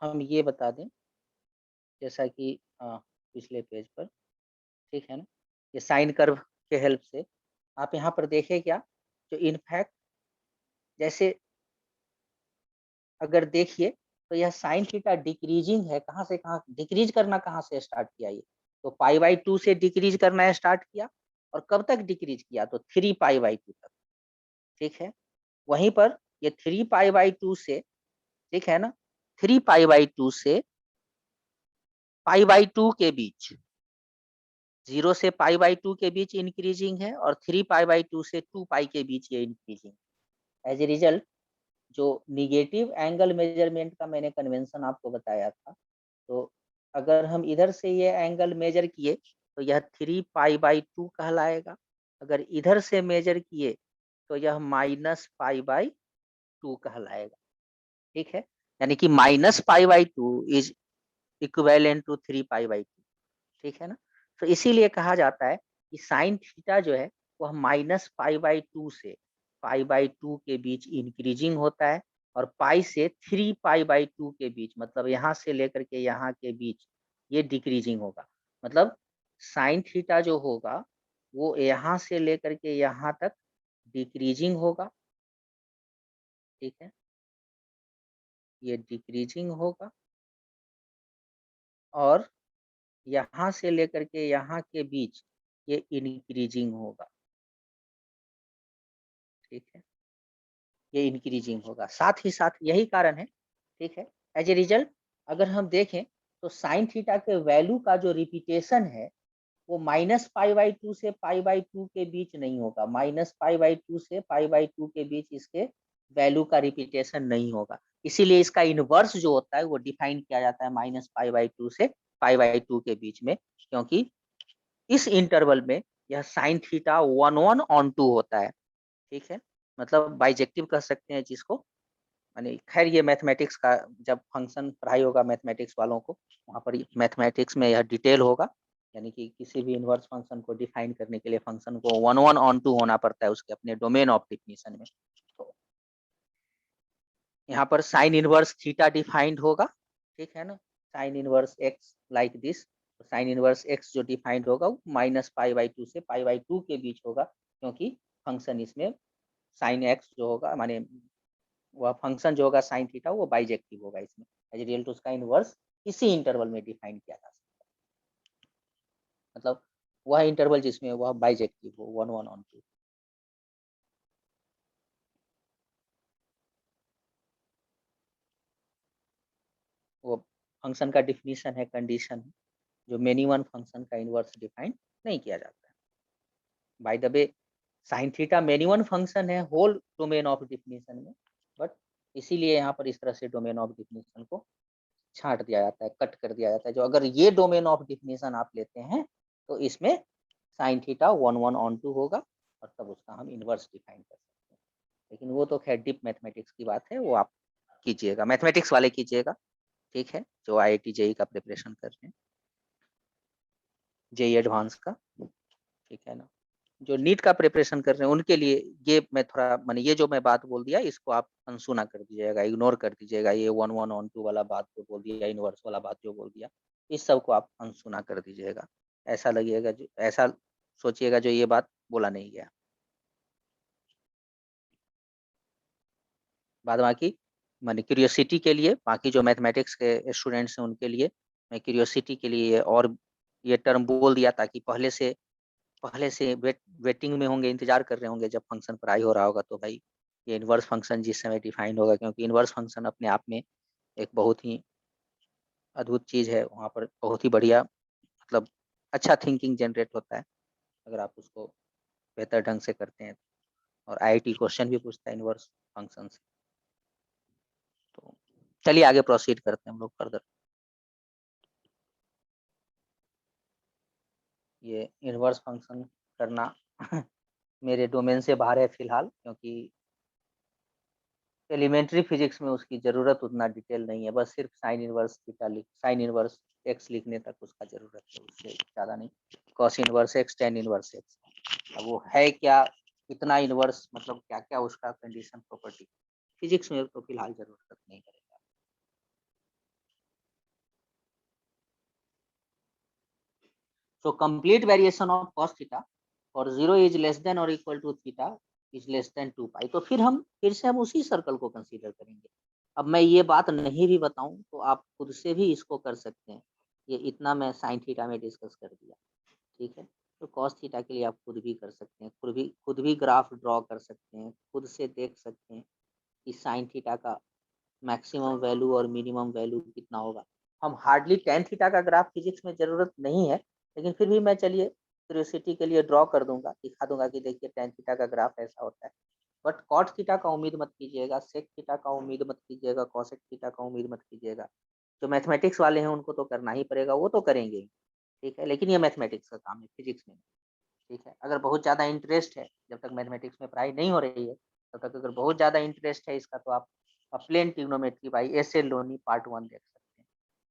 हम ये बता दें, जैसा कि पिछले पेज पर, ठीक है ना, ये साइन कर्व के हेल्प से आप यहाँ पर देखें क्या, जो इनफैक्ट जैसे अगर देखिए तो यह साइन थीटा डिक्रीजिंग है, कहाँ से कहाँ डिक्रीज करना, कहाँ से स्टार्ट किया ये, तो π/2 से डिक्रीज करना स्टार्ट किया, और कब तक डिक्रीज किया, तो 3π/2 तक। ठीक है, वहीं पर ये 3π/2 से, ठीक है ना, 3π/2 से π/2 के बीच, 0 से π/2 के बीच इंक्रीजिंग है, और 3π/2 से 2π के बीच ये इंक्रीजिंग। एज ए रिजल्ट जो निगेटिव एंगल मेजरमेंट का मैंने कन्वेंशन आपको बताया था, तो अगर हम इधर से ये एंगल मेजर किए तो यह 3π/2 कहलाएगा, अगर इधर से मेजर किए तो यह -π/2 कहलाएगा। ठीक है, यानी कि -π/2 इज इक्विवेलेंट टू 3π/2। ठीक है ना, तो इसीलिए कहा जाता है कि साइन थीटा जो है वह -π/2 से π/2 के बीच इंक्रीजिंग होता है, और पाई से 3π/2 के बीच, मतलब यहाँ से लेकर के यहाँ के बीच ये डिक्रीजिंग होगा। मतलब साइन थीटा जो होगा वो यहाँ से लेकर के यहाँ तक डिक्रीजिंग होगा। ठीक है, ये डिक्रीजिंग होगा, और यहाँ से लेकर के यहाँ के बीच ये इंक्रीजिंग होगा। ठीक है, ये इंक्रीजिंग होगा, साथ ही साथ यही कारण है। ठीक है, एज ए रिजल्ट अगर हम देखें तो साइन थीटा के वैल्यू का जो रिपीटेशन है वो -π/2 से π/2 के बीच नहीं होगा, -π/2 से π/2 के बीच इसके वैल्यू का रिपीटेशन नहीं होगा। इसीलिए इसका इनवर्स जो होता है वो डिफाइन किया जाता है -π/2 से π/2 के बीच में, क्योंकि इस इंटरवल में यह साइन थीटा 1/1 होता है। ठीक है, मतलब बाइजेक्टिव कह सकते हैं जिसको, माने खैर ये मैथमेटिक्स का जब फंक्शन पढ़ाई होगा मैथमेटिक्स वालों को, वहाँ पर मैथमेटिक्स में यह डिटेल होगा, यानी कि किसी भी इनवर्स फंक्शन को डिफाइन करने के लिए फंक्शन को 1/1 होना पड़ता है उसके अपने डोमेन ऑफ डिफिनीशन में। तो यहाँ पर साइन इनवर्स थीटा डिफाइंड होगा। ठीक है ना, sine inverse x like this, sine inverse x जो डिफाइंड होगा वो -π/2 से π/2 के बीच होगा, क्योंकि फंक्शन इसमें साइन एक्स जो होगा, माने वह फंक्शन जो होगा साइन थीटा वो बाइजेक्टिव होगा इसमें, एज ए रिजल्ट उसका इनवर्स इसी इंटरवल में डिफाइन किया जा सकता है, मतलब वह इंटरवल जिसमें वह बाइजेक्टिव हो 1/1 फंक्शन का डिफिनीशन है, कंडीशन है, जो मेनी वन फंक्शन का इनवर्स डिफाइन नहीं किया जाता है। By the way sine theta many one function है होल डोमेन ऑफ डिफिनीशन में, बट इसीलिए यहाँ पर इस तरह से डोमेन ऑफ डिफिनीशन को छांट दिया जाता है, कट कर दिया जाता है। जो अगर ये डोमेन ऑफ डिफिनीशन आप लेते हैं तो इसमें साइन थीटा 1 ऑन 2 होगा और तब उसका हम इनवर्स डिफाइन कर सकते हैं। लेकिन वो तो खैर डीप मैथमेटिक्स की बात है, वो आप कीजिएगा, मैथमेटिक्स वाले कीजिएगा, ठीक है, जो IIT जेई का प्रिपरेशन कर रहे हैं, जेई एडवांस का, ठीक है ना। जो नीट का प्रिपरेशन कर रहे हैं उनके लिए ये मैं थोड़ा माने ये जो मैं बात बोल दिया इसको आप अनसुना कर दीजिएगा, इग्नोर कर दीजिएगा। ये 1 वाला बात जो बोल दिया, इनवर्स वाला बात जो बोल दिया, इस सब को आप अनसुना कर दीजिएगा। ऐसा लगेगा जो ऐसा सोचिएगा जो ये बात बोला नहीं गया। बाद बाकी माने क्यूरियोसिटी के लिए, बाकी जो मैथमेटिक्स के स्टूडेंट्स हैं उनके लिए मैं क्यूरियोसिटी के लिए और ये टर्म बोल दिया ताकि पहले से वेटिंग में होंगे, इंतजार कर रहे होंगे जब फंक्शन पर आई हो रहा होगा तो भाई ये इनवर्स फंक्शन जिस समय डिफाइंड होगा, क्योंकि इनवर्स फंक्शन अपने आप में एक बहुत ही अद्भुत चीज है। वहाँ पर बहुत ही बढ़िया मतलब अच्छा थिंकिंग जनरेट होता है अगर आप उसको बेहतर ढंग से करते हैं। और IIT क्वेश्चन भी पूछता है इनवर्स फंक्शन से। तो चलिए आगे प्रोसीड करते हैं हम लोग फर्दर। ये इनवर्स फंक्शन करना मेरे डोमेन से बाहर है फिलहाल, क्योंकि एलिमेंट्री फिजिक्स में उसकी जरूरत उतना डिटेल नहीं है, बस सिर्फ साइन इनवर्स एक्स लिखने तक उसका जरूरत है, उससे ज़्यादा नहीं। Cos inverse x, tan inverse x, अब वो है क्या, कितना इनवर्स, मतलब क्या क्या उसका कंडीशन प्रॉपर्टी, फिजिक्स में तो फिलहाल जरूरत नहीं करेगा। So complete variation of cos theta for 0 is less than or equal to theta is less than 2 pi। तो फिर से हम उसी सर्कल को कंसीडर करेंगे। अब मैं ये बात नहीं भी बताऊं तो आप खुद से भी इसको कर सकते हैं। ये इतना मैं साइन थीटा में डिस्कस कर दिया, ठीक है। तो कॉस थीटा के लिए आप खुद भी कर सकते हैं, खुद भी ग्राफ ड्रॉ कर सकते हैं, खुद से देख सकते हैं कि साइन थीटा का मैक्सिमम वैल्यू और मिनिमम वैल्यू कितना होगा। हम हार्डली टेन थीटा का ग्राफ फिजिक्स में जरूरत नहीं है, लेकिन फिर भी मैं चलिए क्यूरियोसिटी के लिए ड्रॉ कर दूंगा, दिखा दूंगा कि देखिए टेन थीटा का ग्राफ ऐसा होता है। बट कॉट थीटा का उम्मीद मत कीजिएगा, सेक थीटा का उम्मीद मत कीजिएगा, कॉसेक थीटा का उम्मीद मत कीजिएगा। जो मैथमेटिक्स वाले हैं उनको तो करना ही पड़ेगा, वो तो करेंगे ही, ठीक है, लेकिन ये मैथमेटिक्स का काम है, फिजिक्स में, ठीक है। अगर बहुत ज़्यादा इंटरेस्ट है, जब तक मैथमेटिक्स में पढ़ाई नहीं हो रही है तब तक अगर बहुत ज़्यादा इंटरेस्ट है इसका, तो आप plane trigonometry by S L Loney part 1 देख सकते हैं।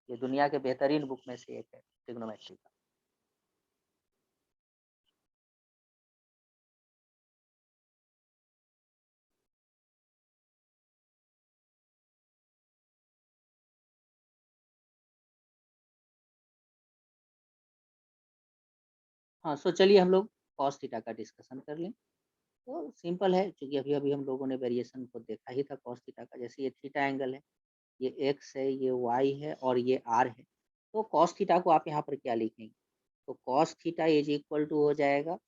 ये दुनिया के बेहतरीन बुक में से एक है ट्रिग्नोमेट्री का। हाँ, सो चलिए हम लोग कॉस थीटा का डिस्कशन कर लें। तो सिंपल है, क्योंकि अभी अभी हम लोगों ने वेरिएशन को देखा ही था कॉस थीटा का। जैसे ये थीटा एंगल है, ये एक्स है, ये वाई है और ये आर है। तो कॉस थीटा को आप यहाँ पर क्या लिखेंगे, तो cos theta is equal to हो जाएगा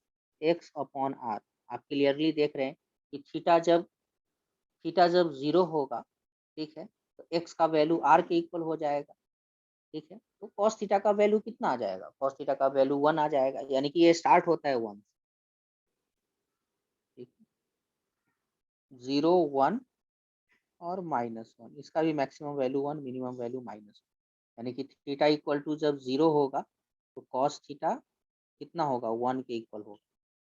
एक्स अपॉन आर। आप क्लियरली देख रहे हैं कि थीटा जब जीरो होगा, ठीक है, तो एक्स का वैल्यू आर के इक्वल हो जाएगा, ठीक है। तो कॉस थीटा का वैल्यू कितना आ जाएगा, कॉस थीटा का वैल्यू 1 आ जाएगा, यानी कि ये स्टार्ट होता है 1, ठीक है, 0 1 और -1, इसका भी मैक्सिमम वैल्यू 1, मिनिमम वैल्यू -1, यानी कि थीटा इक्वल टू जब 0 होगा तो कॉस थीटा कितना होगा, 1 के इक्वल होगा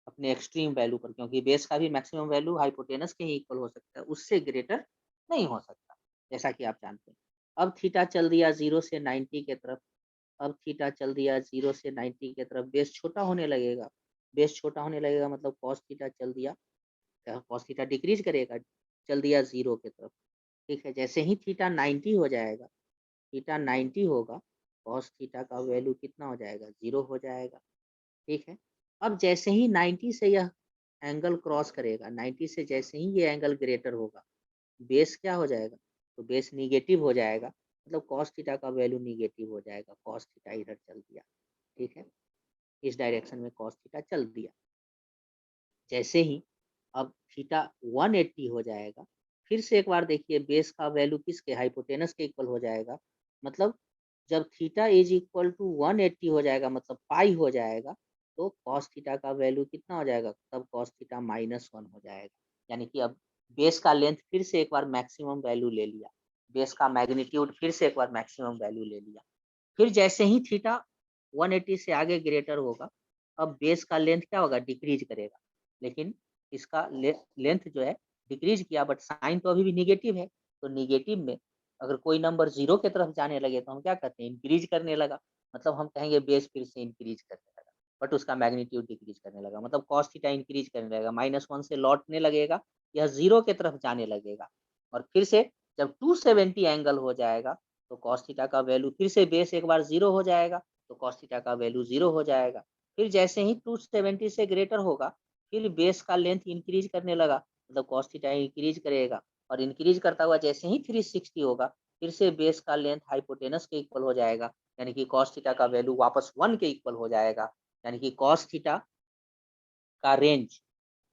अपने एक्सट्रीम वैल्यू पर, क्योंकि बेस का भी मैक्सिमम वैल्यू हाइपोटेनस के ही इक्वल हो सकता है, उससे ग्रेटर नहीं हो सकता, जैसा कि आप जानते हैं। अब थीटा चल दिया 0 से 90 के तरफ, अब थीटा चल दिया 0 से 90 के तरफ, बेस छोटा होने लगेगा, बेस छोटा होने लगेगा मतलब कॉस थीटा चल दिया, कॉस थीटा डिक्रीज करेगा, चल दिया 0 के तरफ, ठीक है। जैसे ही थीटा 90 हो जाएगा, थीटा 90 होगा, कॉस थीटा का वैल्यू कितना हो जाएगा, 0 हो जाएगा, ठीक है। अब जैसे ही 90 से यह एंगल क्रॉस करेगा, 90 से जैसे ही ये एंगल ग्रेटर होगा, बेस क्या हो जाएगा, तो बेस निगेटिव हो जाएगा, मतलब कॉस थीटा का वैल्यू निगेटिव हो जाएगा, कॉस थीटा इधर चल दिया, ठीक है, इस डायरेक्शन में कॉस थीटा चल दिया। जैसे ही अब थीटा 180 हो जाएगा, फिर से एक बार देखिए बेस का वैल्यू किसके, हाइपोटेनस के इक्वल हो जाएगा, मतलब जब थीटा इज इक्वल टू 180 हो जाएगा, मतलब पाई हो जाएगा, तो कॉस थीटा का वैल्यू कितना हो जाएगा, तब कॉस थीटा -1 हो जाएगा। यानी कि अब बेस का लेंथ फिर से एक बार मैक्सिमम वैल्यू ले लिया, बेस का मैग्नीट्यूड फिर से एक बार मैक्सिमम वैल्यू ले लिया। फिर जैसे ही थीटा 180 से आगे ग्रेटर होगा, अब बेस का लेंथ क्या होगा, डिक्रीज करेगा। लेकिन इसका लेंथ जो है डिक्रीज किया, बट साइन तो अभी भी निगेटिव है। तो निगेटिव में अगर कोई नंबर 0 की तरफ जाने लगे तो हम क्या कहते हैं, इंक्रीज करने लगा। मतलब हम कहेंगे बेस फिर से इंक्रीज करने लगा, बट उसका मैग्नीट्यूड डिक्रीज करने लगा, मतलब कॉस थीटा इंक्रीज करने लगेगा, -1 से लौटने लगेगा, यह 0 की तरफ जाने लगेगा। और फिर से जब 270 एंगल हो जाएगा, तो कॉस थीटा का वैल्यू फिर से बेस एक बार 0 हो जाएगा, तो कॉस थीटा का वैल्यू 0 हो जाएगा। फिर जैसे ही 270 से ग्रेटर होगा, फिर बेस का लेंथ इंक्रीज करने लगा, मतलब कॉस थीटा इंक्रीज करेगा, और इंक्रीज करता हुआ जैसे ही 360 होगा, फिर से बेस का लेंथ हाइपोटेनस के इक्वल हो जाएगा, यानी कि कॉस थीटा का वैल्यू वापस 1 के इक्वल हो जाएगा। यानी कि कॉस थीटा का रेंज,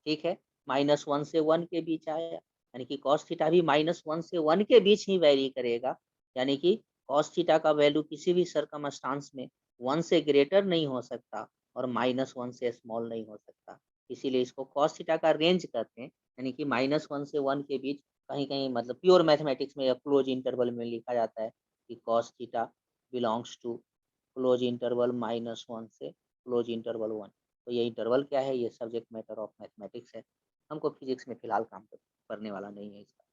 ठीक है, -1 से 1 के बीच आया, यानी कि कॉस थीटा भी -1 से 1 के बीच ही वैरी करेगा। यानी कि कॉस थीटा का वैल्यू किसी भी सरकमस्टांस में 1 से ग्रेटर नहीं हो सकता और -1 से स्मॉल नहीं हो सकता। इसीलिए इसको कॉस थीटा का रेंज कहते हैं, यानी कि -1 से 1 के बीच कहीं कहीं, मतलब प्योर मैथमेटिक्स में या क्लोज इंटरवल में लिखा जाता है कि cos theta belongs to close interval -1 से क्लोज इंटरवल 1। तो ये इंटरवल क्या है, ये सब्जेक्ट मैटर ऑफ मैथमेटिक्स है, हमको फिजिक्स में फिलहाल काम करने वाला नहीं है इसका।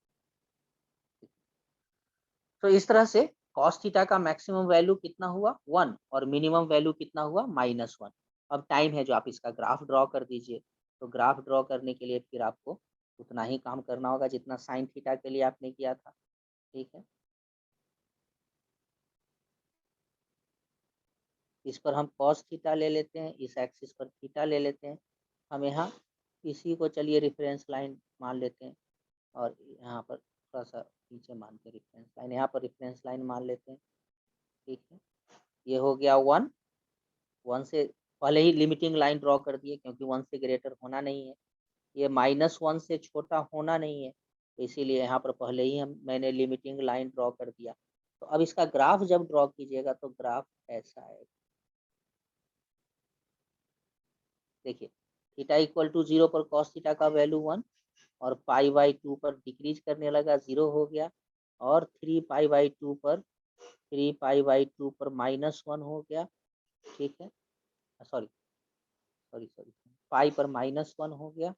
तो इस तरह से कॉस थीटा का मैक्सिमम वैल्यू कितना हुआ, 1, और मिनिमम वैल्यू कितना हुआ, -1। अब टाइम है जो आप इसका ग्राफ ड्रॉ कर दीजिए। तो ग्राफ ड्रॉ करने के लिए फिर आपको उतना ही काम करना होगा जितना साइन थीटा के लिए आपने किया था, ठीक है। इस पर हम कॉस थीटा ले लेते हैं, इस एक्सिस पर थीटा ले लेते हैं। हम यहाँ इसी को चलिए रेफरेंस लाइन मान लेते हैं, और यहाँ पर थोड़ा सा नीचे मान के रेफरेंस लाइन, यहाँ पर रेफरेंस लाइन मान लेते हैं, ठीक है। ये हो गया 1, 1 से पहले ही लिमिटिंग लाइन ड्रॉ कर दिए क्योंकि 1 से ग्रेटर होना नहीं है, ये -1 से छोटा होना नहीं है, तो इसीलिए यहाँ पर पहले ही मैंने लिमिटिंग लाइन ड्रॉ कर दिया। तो अब इसका ग्राफ जब ड्रॉ कीजिएगा तो ग्राफ ऐसा है, देखिए, थीटा इक्वल टू 0 पर कॉस थीटा का वैल्यू 1, और π/2 पर डिक्रीज करने लगा, 0 हो गया, और 3π/2 पर -1 हो गया, ठीक है। सॉरी सॉरी सॉरी, पाई पर -1 हो गया,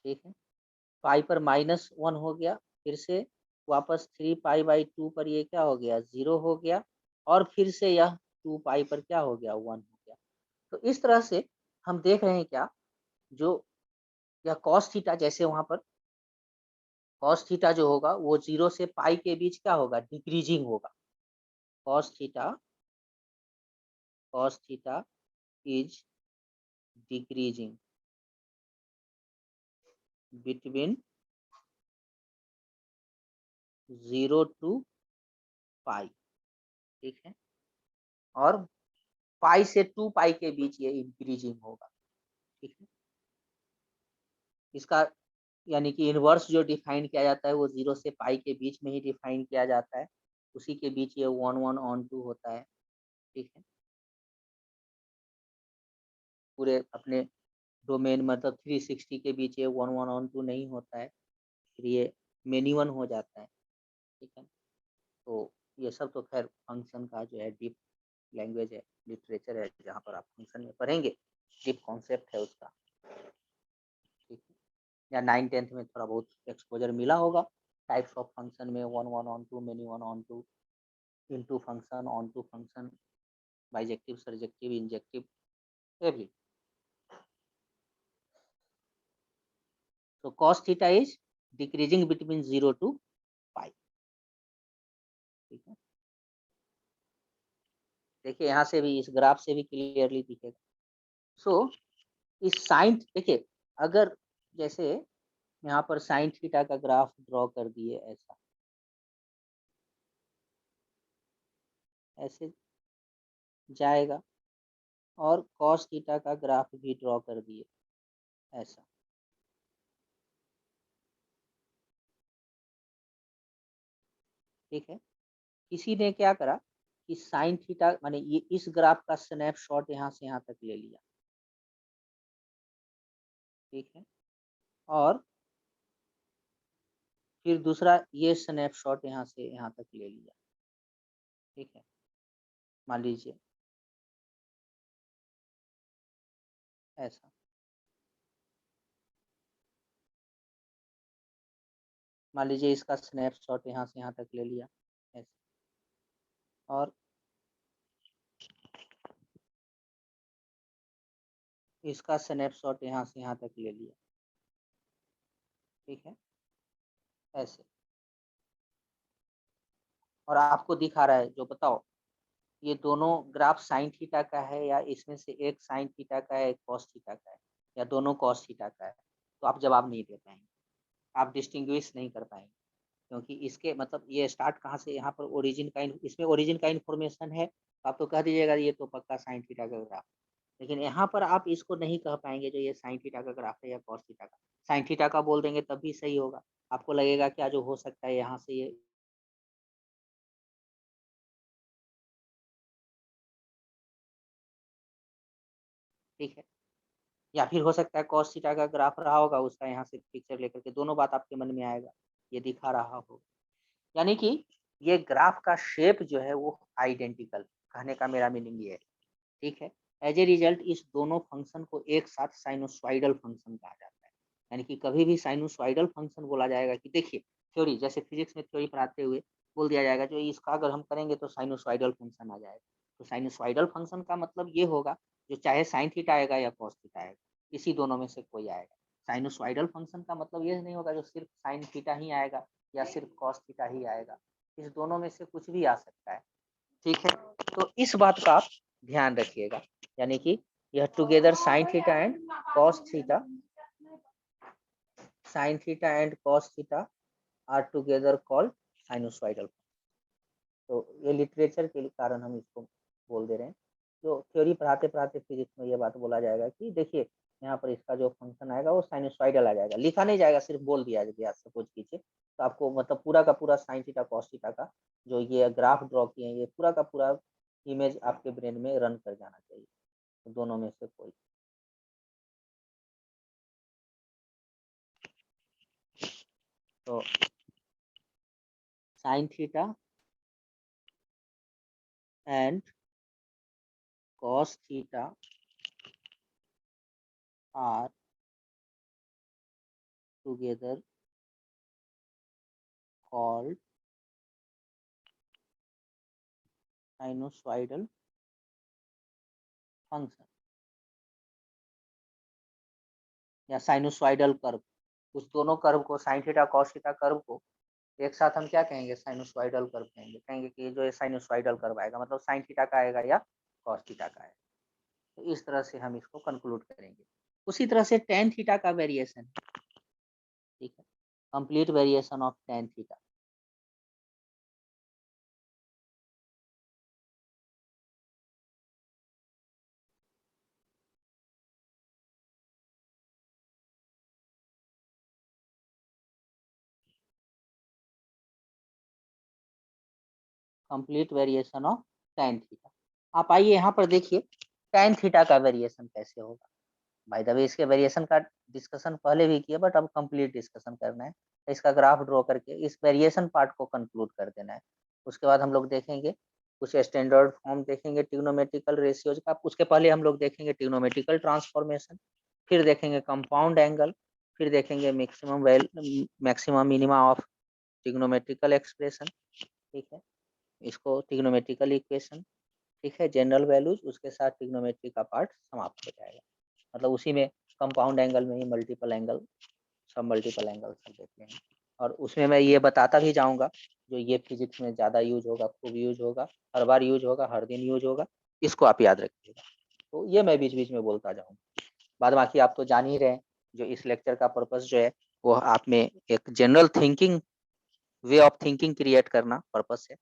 ठीक है, पाई पर -1 हो गया, फिर से वापस 3π/2 पर ये क्या हो गया, 0 हो गया, और फिर से यह 2π पर क्या हो गया, 1 हो गया। तो इस तरह से हम देख रहे हैं क्या, जो यह कॉस थीटा, जैसे वहां पर कॉस थीटा जो होगा वो 0 से पाई के बीच क्या होगा, डिक्रीजिंग होगा। Cos theta, cos theta is decreasing between 0 to pi, ठीक है, और पाई से 2 पाई के बीच ये इंक्रीजिंग होगा, ठीक है। इसका यानी कि इनवर्स जो डिफाइन किया जाता है वो 0 से पाई के बीच में ही डिफाइन किया जाता है, उसी के बीच ये 1/1 होता है, ठीक है। पूरे अपने डोमेन मतलब 360 के बीच ये 1/1 नहीं होता है, फिर ये मेनी 1 हो जाता है, ठीक है। तो ये सब तो खैर फंक्शन का जो है डीप लैंग्वेज है, लिटरेचर है, जहाँ पर आप फंक्शन में पढ़ेंगे, डीप कॉन्सेप्ट है उसका, ठीक है। या 9th-10th में थोड़ा बहुत एक्सपोजर मिला होगा, टाइप्स ऑफ फंक्शन में 1/1, many 1/2, into function, onto function, bijective, surjective, injective, every. तो cos theta is decreasing between 0 to pi, ठीक है। देखिए यहाँ से भी, इस ग्राफ से भी क्लियरली दिखेगा। सो इस साइन, देखिए, अगर जैसे यहाँ पर साइन थीटा का ग्राफ ड्रॉ कर दिए, ऐसा ऐसे जाएगा, और कॉस थीटा का ग्राफ भी ड्रॉ कर दिए ऐसा। ठीक है, किसी ने क्या करा कि साइन थीटा माने ये इस ग्राफ का स्नैपशॉट यहाँ से यहाँ तक ले लिया। ठीक है, और फिर दूसरा ये स्नैपशॉट यहाँ से यहाँ तक ले लिया। ठीक है, मान लीजिए ऐसा। मान लीजिए इसका स्नैपशॉट यहाँ से यहाँ तक ले लिया ऐसा, और इसका स्नैपशॉट यहाँ से यहाँ तक ले लिया। ठीक है, ऐसे। और आपको दिखा रहा है जो, बताओ ये दोनों ग्राफ साइन थीटा का है या इसमें से एक साइन थीटा का है एक कॉस थीटा का है या दोनों कॉस थीटा का है? तो आप जवाब नहीं दे पाएंगे, आप डिस्टिंग्विश नहीं कर पाएंगे, क्योंकि इसके मतलब ये स्टार्ट कहाँ से, यहाँ पर ओरिजिन का इसमें ओरिजिन का इन्फॉर्मेशन है तो आप तो कह दीजिएगा ये तो पक्का साइन थीटा का ग्राफ। लेकिन यहाँ पर आप इसको नहीं कह पाएंगे जो ये साइन थीटा का ग्राफ है या कॉस थीटा का। साइन थीटा का बोल देंगे तब भी सही होगा, आपको लगेगा क्या जो हो सकता है यहाँ से ये। ठीक है, या फिर हो सकता है कॉस थीटा का ग्राफ रहा होगा, उसका यहाँ से पिक्चर लेकर के दोनों बात आपके मन में आएगा, ये दिखा रहा हो। यानी कि ये ग्राफ का शेप जो है वो आइडेंटिकल, कहने का मेरा मीनिंग ये है। ठीक है, एज ए रिजल्ट इस दोनों फंक्शन को एक साथ साइनोसॉइडल फंक्शन कहा जाता है। यानी कि कभी भी साइनोसॉइडल फंक्शन बोला जाएगा कि देखिए थ्योरी, जैसे फिजिक्स में थ्योरी पढ़ाते हुए बोल दिया जाएगा जो इसका अगर हम करेंगे तो साइनोसॉइडल फंक्शन आ जाएगा। तो साइनोसॉइडल फंक्शन का मतलब ये होगा जो चाहे साइन थीटा आएगा या कॉस थीटा आएगा, इसी दोनों में से कोई आएगा। साइनोसॉइडल फंक्शन का मतलब ये नहीं होगा जो सिर्फ साइन थीटा ही आएगा या सिर्फ कॉस थीटा ही आएगा, इस दोनों में से कुछ भी आ सकता है। ठीक है, तो इस बात का आप ध्यान रखिएगा। यानी कि यह together sine theta and cos theta, sine theta and cos theta are together called sinusoidal. तो ये लिटरेचर के कारण हम इसको बोल दे रहे हैं। जो थ्योरी पढ़ाते पढ़ाते फिजिक्स में ये बात बोला जाएगा कि देखिए यहाँ पर इसका जो फंक्शन आएगा वो साइनोसॉइडल आ जाएगा, लिखा नहीं जाएगा, सिर्फ बोल दिया गया सपोज कीजिए। तो आपको मतलब पूरा का पूरा साइन थीटा कॉस थीटा का जो ये ग्राफ ड्रॉ किए हैं ये पूरा का पूरा इमेज आपके ब्रेन में रन कर जाना चाहिए, तो दोनों में से कोई। तो sine theta and cos theta are together called sinusoidal function या साइनोसॉइडल कर्व। उस दोनों कर्व को sign theta cos theta curve को एक साथ हम क्या कहेंगे, साइनोसॉइडल कर्व कहेंगे। कहेंगे कि जो ये साइनोसॉइडल कर्व आएगा मतलब साइन थीटा का आएगा या कॉस थीटा का आएगा। तो इस तरह से हम इसको कंक्लूड करेंगे। उसी तरह से टेन थीटा का वेरिएशन, ठीक है, complete variation of tan theta. Complete variation of tan theta. आप आइए यहाँ पर देखिए टेन थीटा का वेरिएशन कैसे होगा। बाय द वे इसके वेरिएशन का डिस्कशन पहले भी किया बट अब कंप्लीट डिस्कशन करना है। इसका ग्राफ ड्रॉ करके इस वेरिएशन पार्ट को कंक्लूड कर देना है। उसके बाद हम लोग देखेंगे कुछ स्टैंडर्ड फॉर्म देखेंगे ट्रिग्नोमेट्रिकल रेशियोज का। उसके पहले हम लोग देखेंगे ट्रिग्नोमेट्रिकल ट्रांसफॉर्मेशन, फिर देखेंगे कंपाउंड एंगल, फिर देखेंगे maximum minima of trigonometrical expression. ठीक है, इसको ट्रिग्नोमेट्रिकल इक्वेशन, ठीक है, जनरल वैल्यूज, उसके साथ ट्रिग्नोमेट्री का पार्ट समाप्त हो जाएगा। मतलब उसी में कंपाउंड एंगल में ही मल्टीपल एंगल, सब मल्टीपल एंगल सब देखते हैं। और उसमें मैं ये बताता भी जाऊंगा जो ये फिजिक्स में ज़्यादा यूज होगा, खूब यूज होगा, हर बार यूज होगा, हर दिन यूज होगा, इसको आप याद रखिएगा। तो ये मैं बीच बीच में बोलता जाऊँगा। बाद बाकी आप तो जान ही रहे हैं जो इस लेक्चर का पर्पस जो है वो आप में एक general thinking, way of thinking create करना पर्पस है।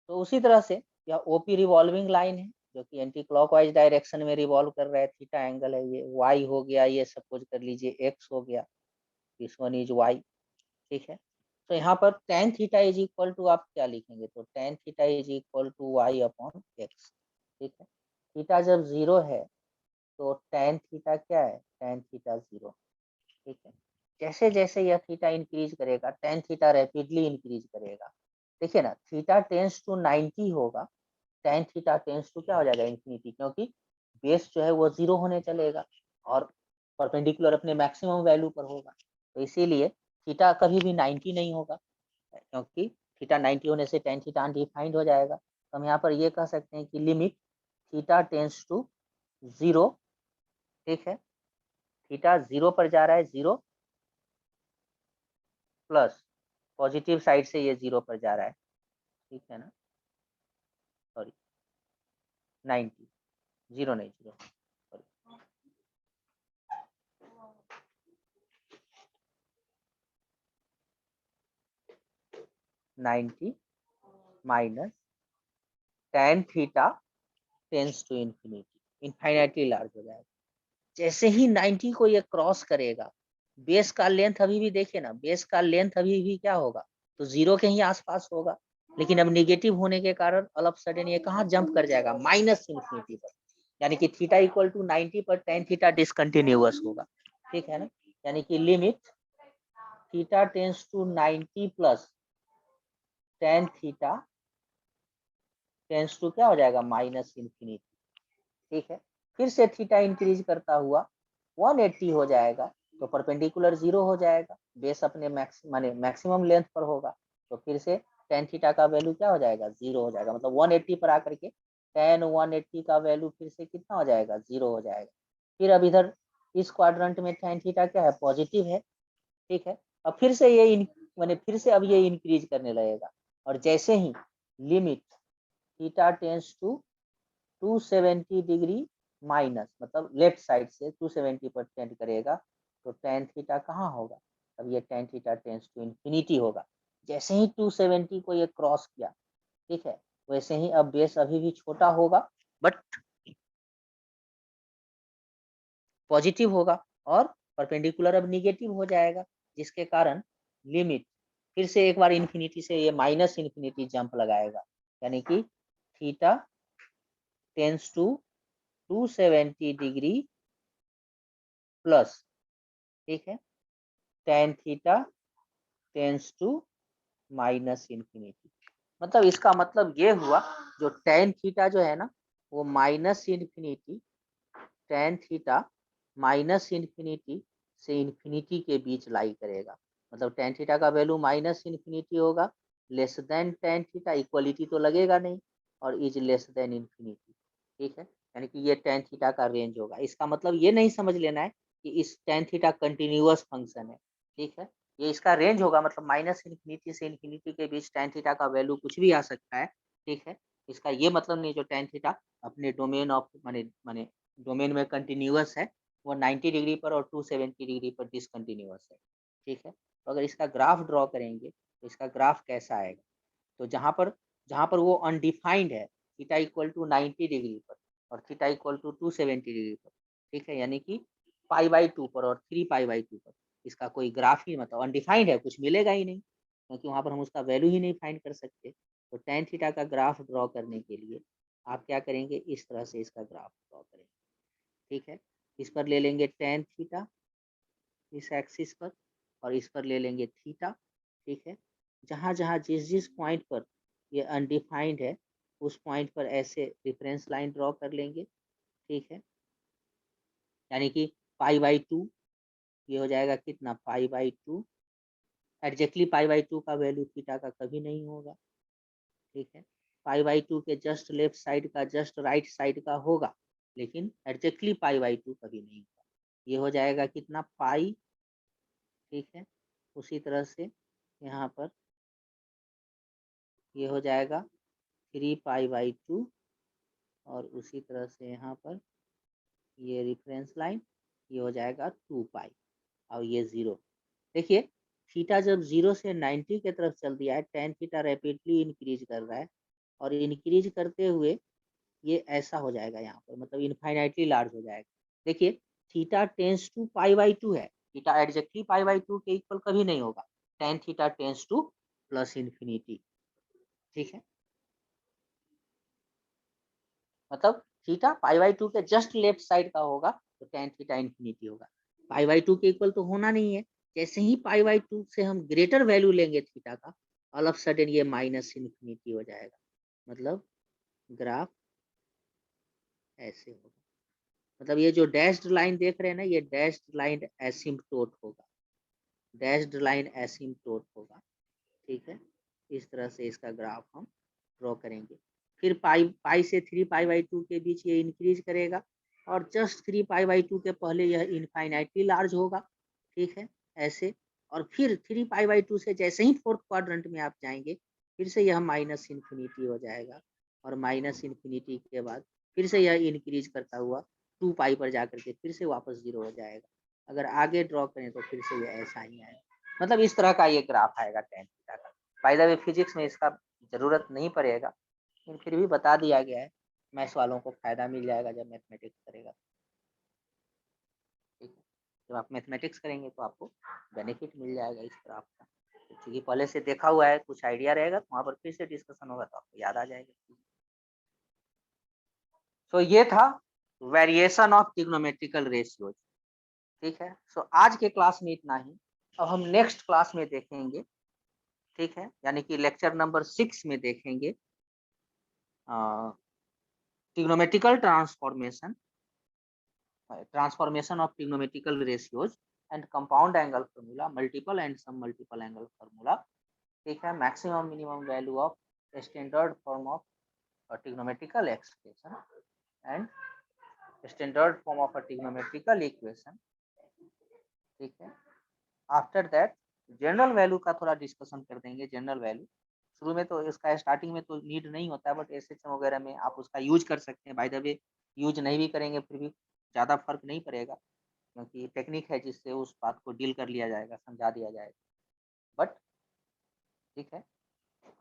तो उसी तरह से यह ओपी रिवॉल्विंग लाइन है जो कि एंटी क्लॉकवाइज डायरेक्शन में रिवॉल्व कर रहा है, थीटा एंगल है ये, वाई हो गया, ये सपोज कर लीजिए एक्स हो गया, दिस वन इज वाई, ठीक है। तो यहाँ पर tan theta is equal to आप क्या लिखेंगे, तो tan theta is equal to y upon x, ठीक है। थीटा जब 0 है तो tan थीटा क्या है, tan थीटा 0, ठीक है। जैसे जैसे यह थीटा इंक्रीज करेगा tan थीटा रैपिडली इंक्रीज करेगा। देखिए ना, थीटा टेंस टू 90 होगा, tan थीटा टेंस टू क्या हो जाएगा, इन्फिनिटी, क्योंकि बेस जो है वो 0 होने चलेगा और परपेंडिकुलर अपने मैक्सिमम वैल्यू पर होगा। तो इसीलिए थीटा कभी भी 90 नहीं होगा, क्योंकि थीटा 90 होने से tan थीटा अनडिफाइंड हो जाएगा। तो हम यहाँ पर ये कह सकते हैं कि लिमिट थीटा टेंस टू 0, ठीक है, थीटा 0 पर जा रहा है, 0 प्लस पॉजिटिव साइड से ये 0 पर जा रहा है, ठीक है ना, सॉरी 90, 0 नहीं 0, sorry 90 minus tan theta tends to infinity, infinitely large हो जाएगा। जैसे ही 90 को ये क्रॉस करेगा, बेस का लेंथ अभी भी देखिए ना, बेस का लेंथ अभी भी क्या होगा, तो 0 के ही आसपास होगा, लेकिन अब निगेटिव होने के कारण ऑल ऑफ सडन ये कहाँ जंप कर जाएगा, माइनस इन्फिनिटी पर, यानी कि थीटा इक्वल टू 90 पर tan थीटा डिसकंटिन्यूअस होगा, ठीक है ना। यानी कि limit theta tends to 90 plus tan theta tends to क्या हो जाएगा, माइनस इन्फिनिटी, ठीक है। फिर से थीटा इंक्रीज करता हुआ 180 हो जाएगा, तो परपेंडिकुलर 0 हो जाएगा, बेस अपने मैक्सिमम लेंथ पर होगा, तो फिर से tan थीटा का वैल्यू क्या हो जाएगा, 0 हो जाएगा, मतलब 180 पर आकर के tan 180 का वैल्यू फिर से कितना हो जाएगा, 0 हो जाएगा। फिर अब इधर इस क्वाड्रेंट में tan थीटा क्या है, पॉजिटिव है, ठीक है। अब फिर से ये फिर से अब ये इंक्रीज करने लगेगा, और जैसे ही limit theta tends to 270 degree minus, मतलब लेफ्ट साइड से 270 पर टेंड करेगा, तो tan थीटा कहाँ होगा, अब ये tan theta tends to infinity होगा। जैसे ही 270 को ये क्रॉस किया, ठीक है, वैसे ही अब बेस अभी भी छोटा होगा बट पॉजिटिव होगा, और परपेंडिकुलर अब निगेटिव हो जाएगा, जिसके कारण लिमिट फिर से एक बार इन्फिनिटी से ये माइनस इन्फिनिटी जंप लगाएगा, यानी कि theta tends to 270 degree plus, ठीक है, tan theta tends to minus infinity. मतलब इसका मतलब ये हुआ, जो tan थीटा जो है ना, वो minus infinity, tan theta minus infinity से इन्फिनिटी के बीच लाई करेगा, मतलब tan थीटा का वैल्यू माइनस इन्फिनिटी होगा, less than tan theta, equality तो लगेगा नहीं, और इज लेस देन इन्फिनिटी, ठीक है। यानी कि ये tan थीटा का रेंज होगा। इसका मतलब ये नहीं समझ लेना है कि इस tan थीटा कंटिन्यूअस फंक्शन है, ठीक है, ये इसका रेंज होगा, मतलब माइनस इन्फिनिटी से इन्फिनिटी के बीच tan थीटा का वैल्यू कुछ भी आ सकता है, ठीक है। इसका ये मतलब नहीं जो tan थीटा अपने डोमेन ऑफ माने डोमेन में कंटिन्यूअस है, वो 90 डिग्री पर और 270 डिग्री पर डिसकंटिन्यूअस है, ठीक है। तो अगर इसका ग्राफ ड्रॉ करेंगे तो इसका ग्राफ कैसा आएगा, तो जहाँ पर वो अनडिफाइंड है, थीटा इक्वल टू 90 डिग्री पर और थीटा इक्वल टू 270 डिग्री पर, ठीक है, यानी कि π/2 पर और 3π/2 पर, इसका कोई ग्राफ ही मतलब अनडिफाइंड है, कुछ मिलेगा ही नहीं, क्योंकि वहाँ पर हम उसका वैल्यू ही नहीं फाइंड कर सकते। तो tan थीटा का ग्राफ ड्रॉ करने के लिए आप क्या करेंगे, इस तरह से इसका ग्राफ ड्रॉ करेंगे, ठीक है। इस पर ले लेंगे tan थीटा इस एक्सिस पर, और इस पर ले लेंगे थीटा, ठीक है। जहाँ जहाँ जिस जिस पॉइंट पर ये अनडिफाइंड है, उस पॉइंट पर ऐसे रेफरेंस लाइन ड्रॉ कर लेंगे, ठीक है। यानी कि π/2, ये हो जाएगा कितना, π/2, एग्जैक्टली π/2 का वैल्यू थीटा का कभी नहीं होगा, ठीक है। π/2 के जस्ट लेफ्ट साइड का जस्ट राइट साइड का होगा, लेकिन एग्जैक्टली π/2 कभी नहीं होगा। ये हो जाएगा कितना, पाई, ठीक है। उसी तरह से यहाँ पर ये हो जाएगा 3π/2, और उसी तरह से यहाँ पर ये रेफरेंस लाइन, ये हो जाएगा 2π, और ये 0। देखिए, थीटा जब 0 से 90 की तरफ चल दिया है, tan थीटा रैपिडली इंक्रीज कर रहा है, और इंक्रीज करते हुए ये ऐसा हो जाएगा यहाँ पर, मतलब इनफाइनाइटली लार्ज हो जाएगा। देखिए theta tends to pi by 2 है, थीटा एग्जैक्टली पाई बाई 2 के इक्वल कभी नहीं होगा, tan theta tends two plus infinity, ठीक है, मतलब थीटा पाई बाई 2 के जस्ट लेफ्ट साइड का होगा तो टेन थीटा इन्फिनिटी होगा, पाई बाई 2 के इक्वल तो होना नहीं है। जैसे ही पाई बाई 2 से हम ग्रेटर वैल्यू लेंगे थीटा का, ऑल ऑफ सडन ये माइनस इन्फिनिटी हो जाएगा, मतलब ग्राफ ऐसे होगा। मतलब ये जो डैश्ड लाइन देख रहे हैं ना, ये डैश्ड लाइन एसिम्पटोट होगा, डैश्ड लाइन एसिम्पटोट होगा, ठीक है। इस तरह से इसका ग्राफ हम ड्रॉ करेंगे। फिर पाई से 3 पाई/2 के बीच ये इंक्रीज करेगा और जस्ट 3 पाई/2 के पहले यह इनफाइनाइटली लार्ज होगा, ठीक है, ऐसे। और फिर 3 पाई/2 से जैसे ही फोर्थ क्वाड्रेंट में आप जाएंगे फिर से यह माइनस इन्फिनिटी हो जाएगा और माइनस इन्फिनिटी के बाद फिर से यह इंक्रीज करता हुआ 2 पाई पर जाकर के फिर से वापस 0 हो जाएगा। अगर आगे ड्रॉ करें तो फिर से ये ऐसा ही आएगा, मतलब इस तरह का ये ग्राफ आएगा टेन थीटा का। बाय द वे फिजिक्स में इसका जरूरत नहीं पड़ेगा, लेकिन फिर भी बता दिया गया है, मैथ्स वालों को फायदा मिल जाएगा जब मैथमेटिक्स करेगा, ठीक है। जब आप मैथमेटिक्स करेंगे तो आपको बेनिफिट मिल जाएगा इस ग्राफ का, क्योंकि पहले से देखा हुआ है, कुछ आइडिया रहेगा तो वहाँ पर फिर से डिस्कशन होगा तो आपको याद आ जाएगा। तो ये था वेरिएशन ऑफ ट्रिग्नोमेट्रिकल रेशियोज, ठीक है। सो आज के क्लास में इतना ही, अब हम नेक्स्ट क्लास में देखेंगे, ठीक है, यानी कि लेक्चर नंबर 6 में देखेंगे trigonometrical transformation of trigonometrical ratios and compound angle formula, multiple and sum multiple angle formula, ठीक है, maximum minimum value of standard form of trigonometrical expression and standard form of a trigonometrical equation, ठीक है। After that general value का थोड़ा discussion कर देंगे। General value शुरू में तो इसका स्टार्टिंग में तो नीड नहीं होता है, बट एसएचएम वगैरह में आप उसका यूज कर सकते हैं। बाय द वे यूज नहीं भी करेंगे फिर भी ज़्यादा फर्क नहीं पड़ेगा, क्योंकि टेक्निक है जिससे उस बात को डील कर लिया जाएगा, समझा दिया जाएगा। बट ठीक है,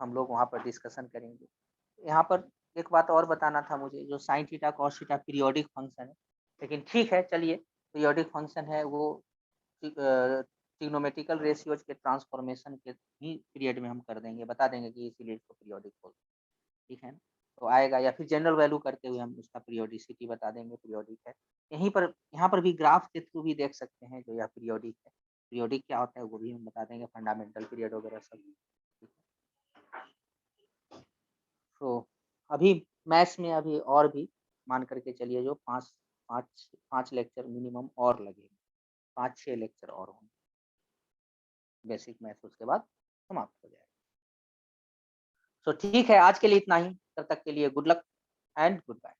हम लोग वहाँ पर डिस्कशन करेंगे। यहाँ पर एक बात और बताना था मुझे, जो sign theta cos theta periodic function है, लेकिन ठीक है चलिए, पीरियोडिक फंक्शन है वो ट्रिग्नोमेट्रिकल रेशियोज के ट्रांसफॉर्मेशन के ही पीरियड में हम कर देंगे, बता देंगे कि इसीलिए इसको पीरियोडिक बोलते हैं, ठीक है ना। तो आएगा, या फिर जनरल वैल्यू करते हुए हम उसका पीरियोडिसिटी बता देंगे, पीरियोडिक है। यहीं पर यहाँ पर भी ग्राफ के थ्रू भी देख सकते हैं जो यह पीरियोडिक है, पीरियोडिक क्या होता है वो भी हम बता देंगे, फंडामेंटल पीरियड वगैरह सब, ठीक है। तो अभी मैथ्स में अभी और भी मान करके चलिए, जो पाँच पाँच पाँच लेक्चर मिनिमम और लगेंगे, 5-6 लेक्चर और होंगे बेसिक मैथ्स, उसके बाद समाप्त हो जाएगा। तो ठीक है, आज के लिए इतना ही, तब तक के लिए good luck and good bye.